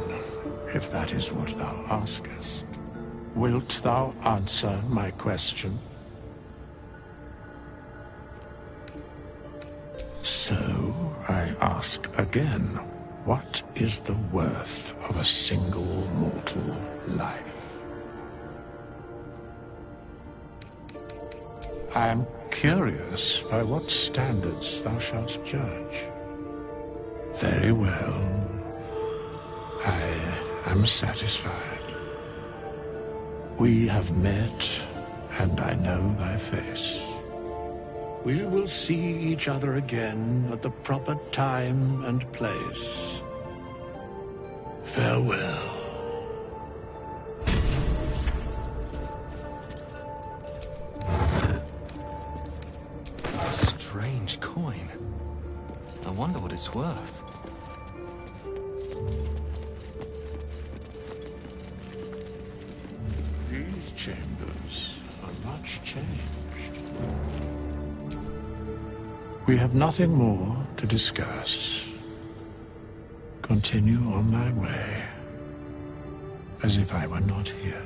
if that is what thou askest. Wilt thou answer my question? So, I ask again, what is the worth of a single mortal life? I am curious by what standards thou shalt judge. Very well. I am satisfied. We have met, and I know thy face. We will see each other again at the proper time and place. Farewell. Strange coin. I wonder what it's worth. These chambers are much changed. We have nothing more to discuss. Continue on thy way, as if I were not here.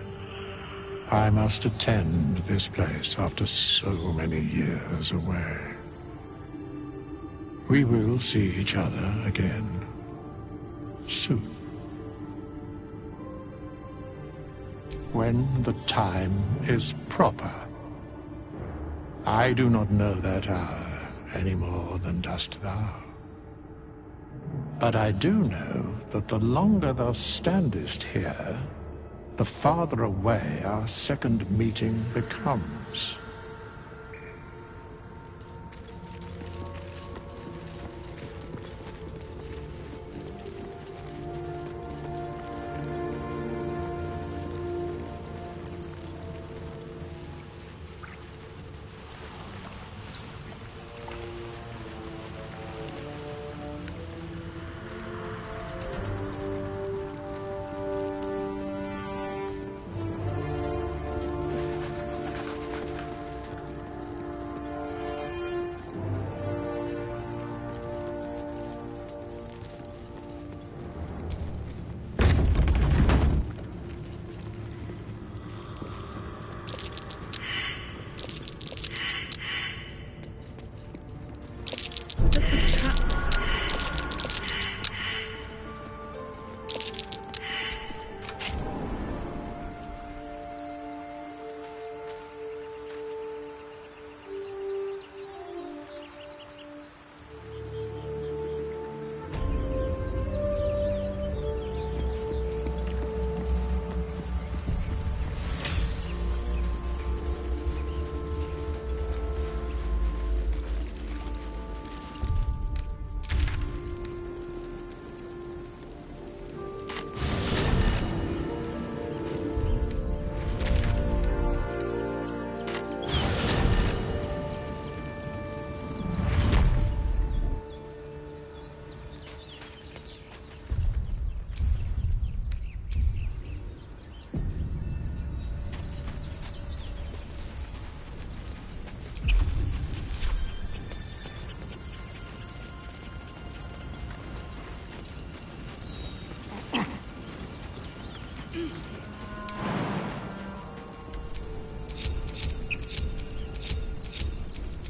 I must attend this place after so many years away. We will see each other again soon. When the time is proper. I do not know that hour any more than dost thou. But I do know that the longer thou standest here, the farther away our second meeting becomes.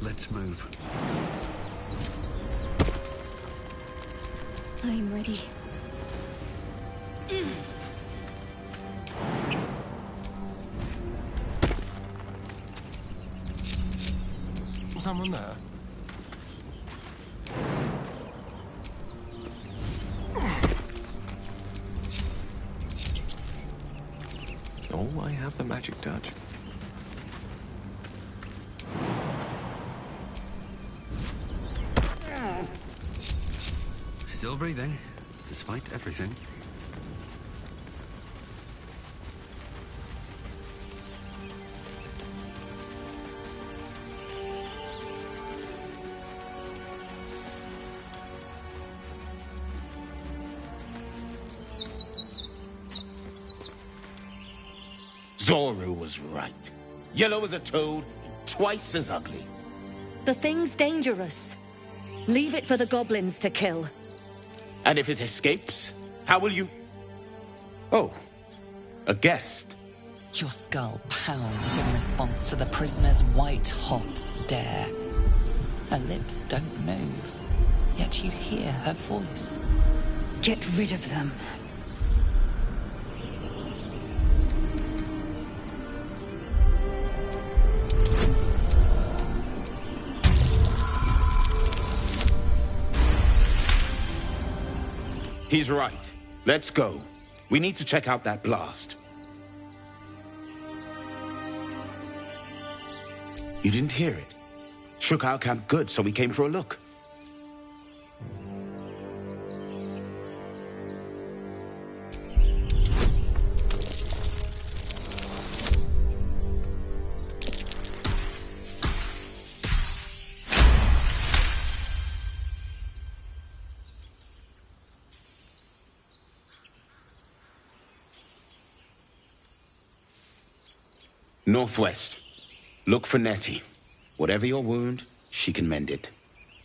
Let's move. I'm ready. Someone there? Oh, I have the magic touch. Still breathing, despite everything. Zoru was right. Yellow as a toad, twice as ugly. The thing's dangerous. Leave it for the goblins to kill. And if it escapes, how will you... Oh, a guest. Your skull pounds in response to the prisoner's white-hot stare. Her lips don't move, yet you hear her voice. Get rid of them. He's right. Let's go. We need to check out that blast. You didn't hear it? Shook our camp good, so we came for a look. Northwest. Look for Nettie. Whatever your wound, she can mend it.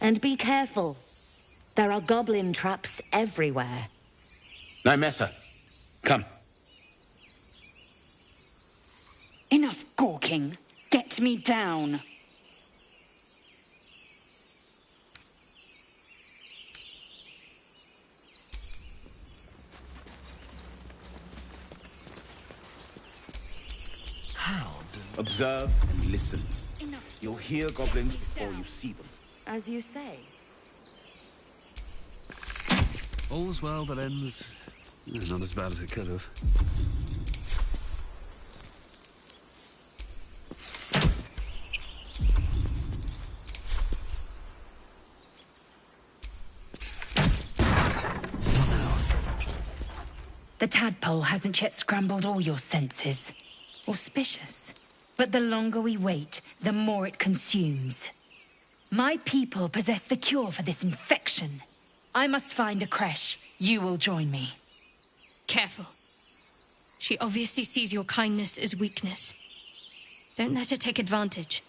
And be careful. There are goblin traps everywhere. Nymessa, come. Enough gawking. Get me down. Observe and listen. You'll hear goblins before you see them. As you say. All's well that ends... not as bad as it could have. The tadpole hasn't yet scrambled all your senses. Auspicious. But the longer we wait, the more it consumes. My people possess the cure for this infection. I must find a creche. You will join me. Careful. She obviously sees your kindness as weakness. Don't let her take advantage.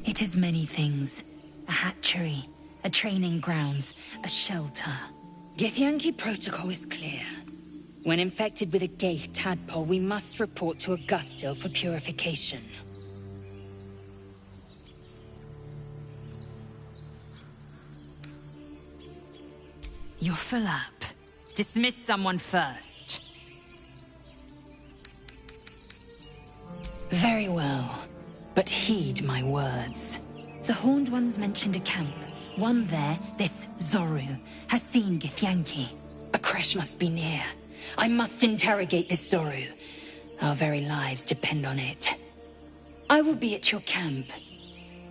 It is many things. A hatchery, a training grounds, a shelter. Githyanki protocol is clear. When infected with a gay tadpole, we must report to Augustil for purification. You're full up. Dismiss someone first. Very well. But heed my words. The Horned Ones mentioned a camp. One there, this Zoru, has seen Githyanki. A creche must be near. I must interrogate this Zoru. Our very lives depend on it. I will be at your camp.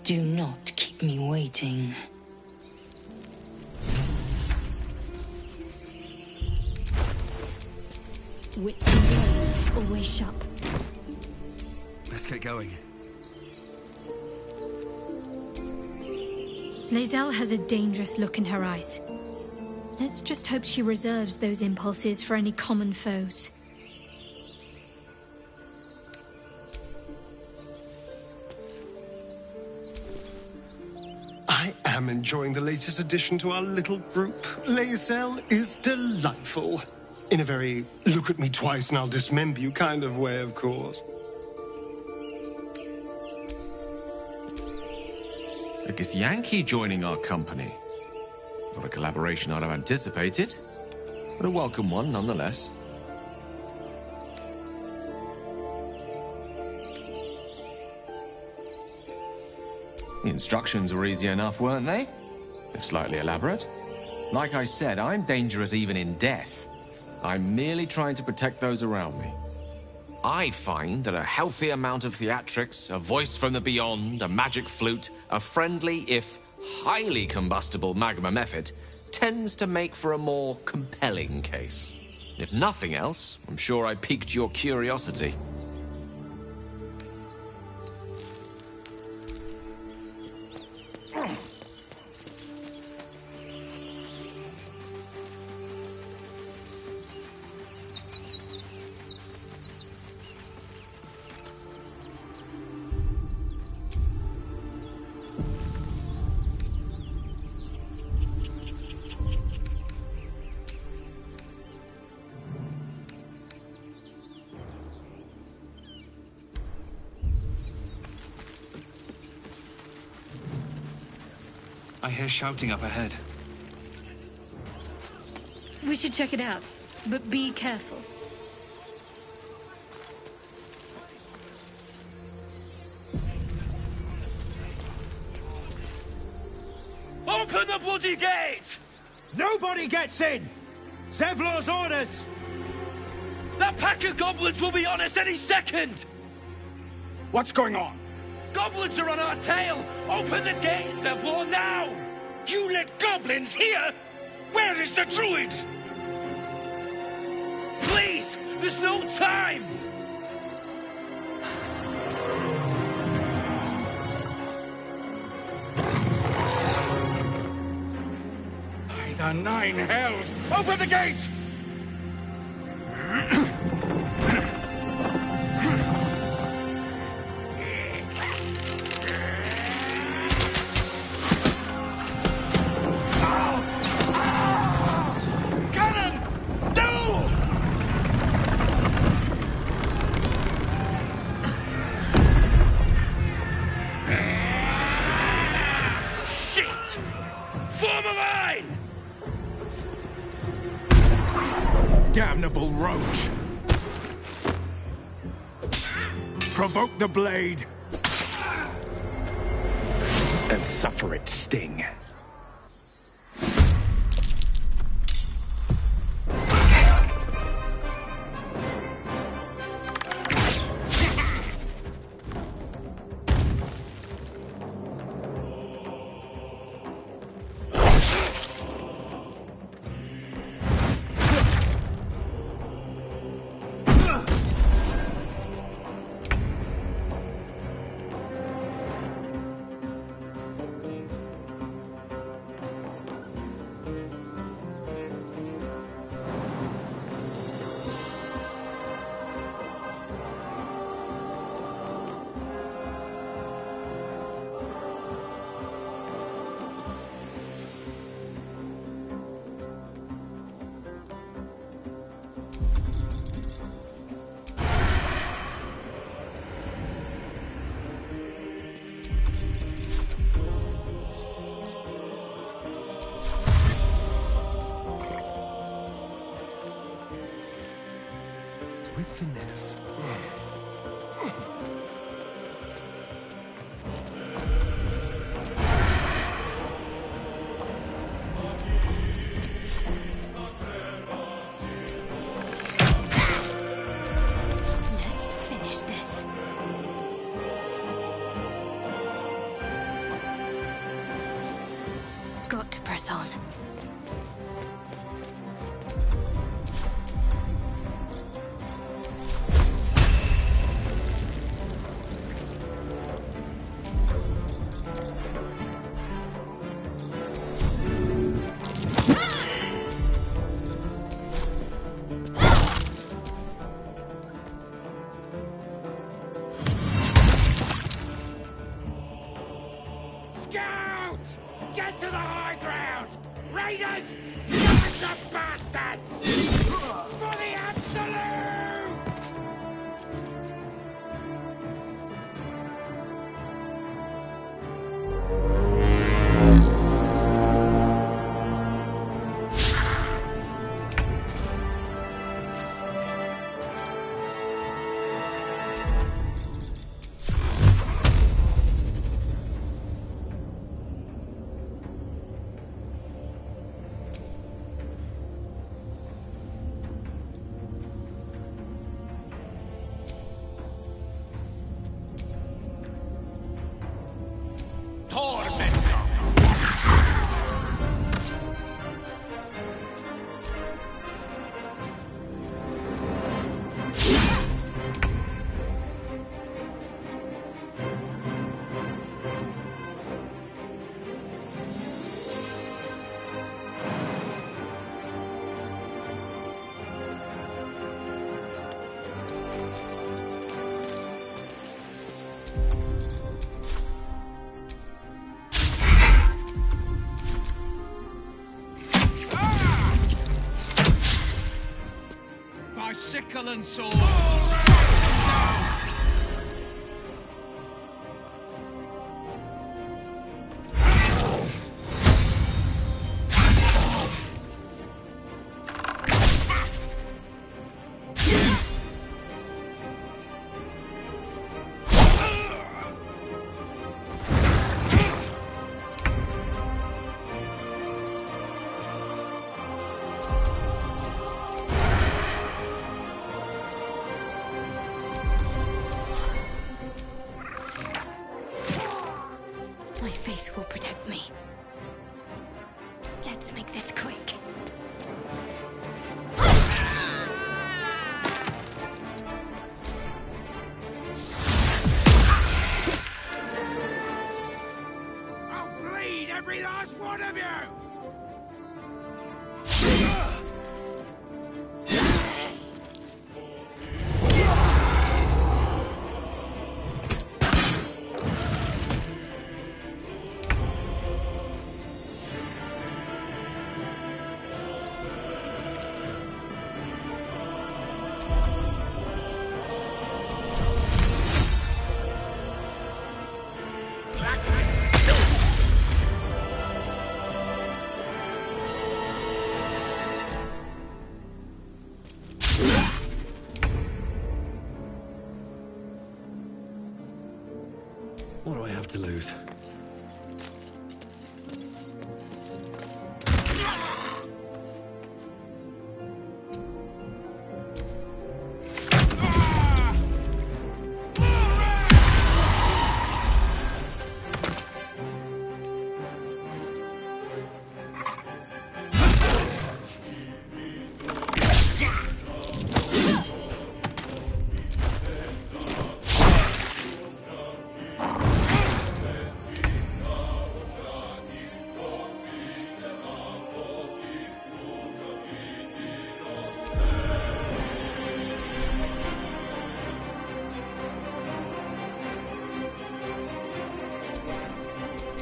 Do not keep me waiting. Wits and blades, always sharp. Let's get going. Lae'zel has a dangerous look in her eyes. Let's just hope she reserves those impulses for any common foes. I am enjoying the latest addition to our little group. Lae'zel is delightful. In a very look at me twice and I'll dismember you kind of way, of course. A Githyanki joining our company. Not a collaboration I'd have anticipated, but a welcome one nonetheless. The instructions were easy enough, weren't they? If slightly elaborate. Like I said, I'm dangerous even in death. I'm merely trying to protect those around me. I find that a healthy amount of theatrics, a voice from the beyond, a magic flute, a friendly, if highly combustible magma method, tends to make for a more compelling case. If nothing else, I'm sure I piqued your curiosity. I hear shouting up ahead. We should check it out, but be careful. Open the bloody gate! Nobody gets in! Zevlor's orders! That pack of goblins will be on us any second! What's going on? Goblins are on our tail! Open the gate, Zevlor, now! You let goblins here? Where is the druid? Please! There's no time! By the nine hells! Open the gates! damnable roach! Provoke the blade! And suffer its sting. With finesse. Let's finish this. Got to press on. Scout! Get to the high ground! Raiders! Smash the bastards! For the absolute! By sickle and sword. My faith will protect me. Let's make this quick. I'll bleed every last one of you! to lose.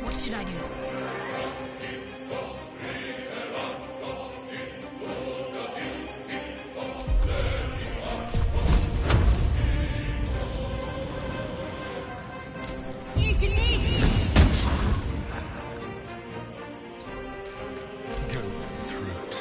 What should I do? Go for the throat.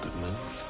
Good move.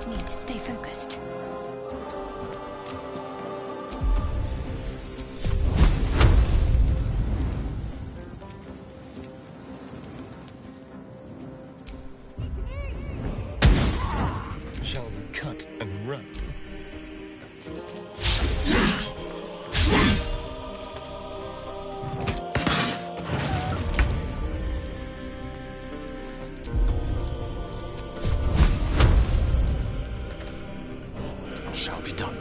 Need to stay focused. Shall we cut and run? Shall be done.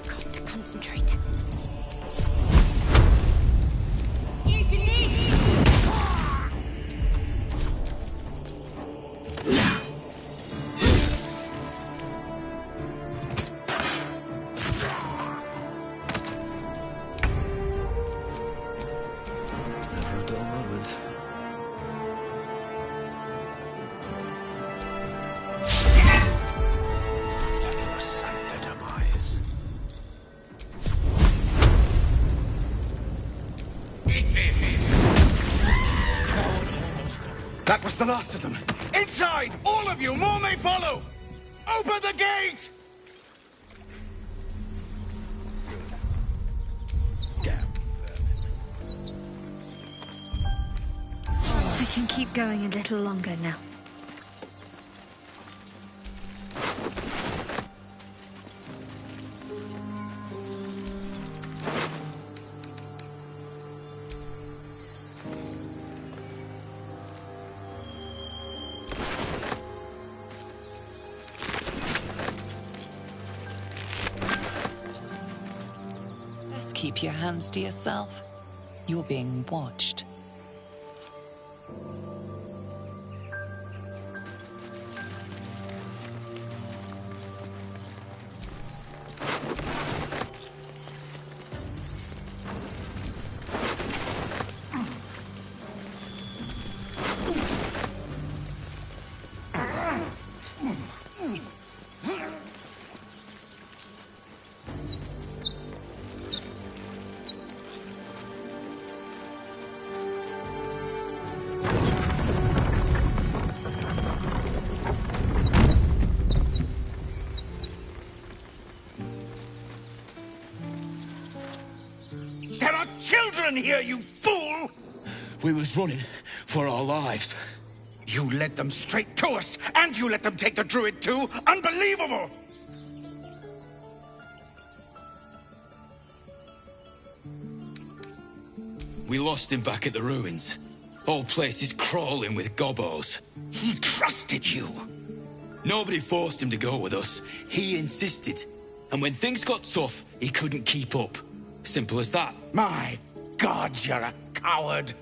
Got to concentrate. Never a dull moment. Let me recite their demise. That was the last of them. Inside! All of you! More may follow! Open the gate! I can keep going a little longer now. keep your hands to yourself. You're being watched. There are children here, you fool! We was running for our lives. You led them straight to us, and you let them take the druid too? Unbelievable! We lost him back at the ruins. Whole place is crawling with gobos. He trusted you. Nobody forced him to go with us. He insisted. And when things got tough, he couldn't keep up. Simple as that. My God, you're a coward.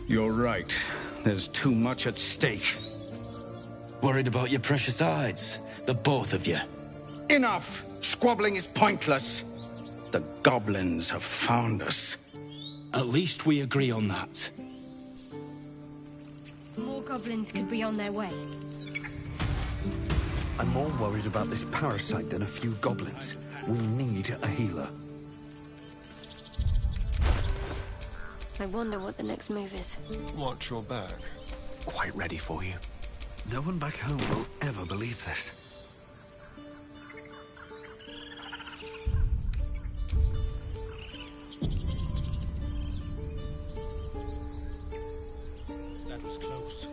You're right. There's too much at stake. Worried about your precious hides, the both of you. Enough! Squabbling is pointless. The goblins have found us. At least we agree on that. More goblins could be on their way. I'm more worried about this parasite than a few goblins. We need a healer. I wonder what the next move is. Watch your back. Quite ready for you. No one back home will ever believe this. That was close.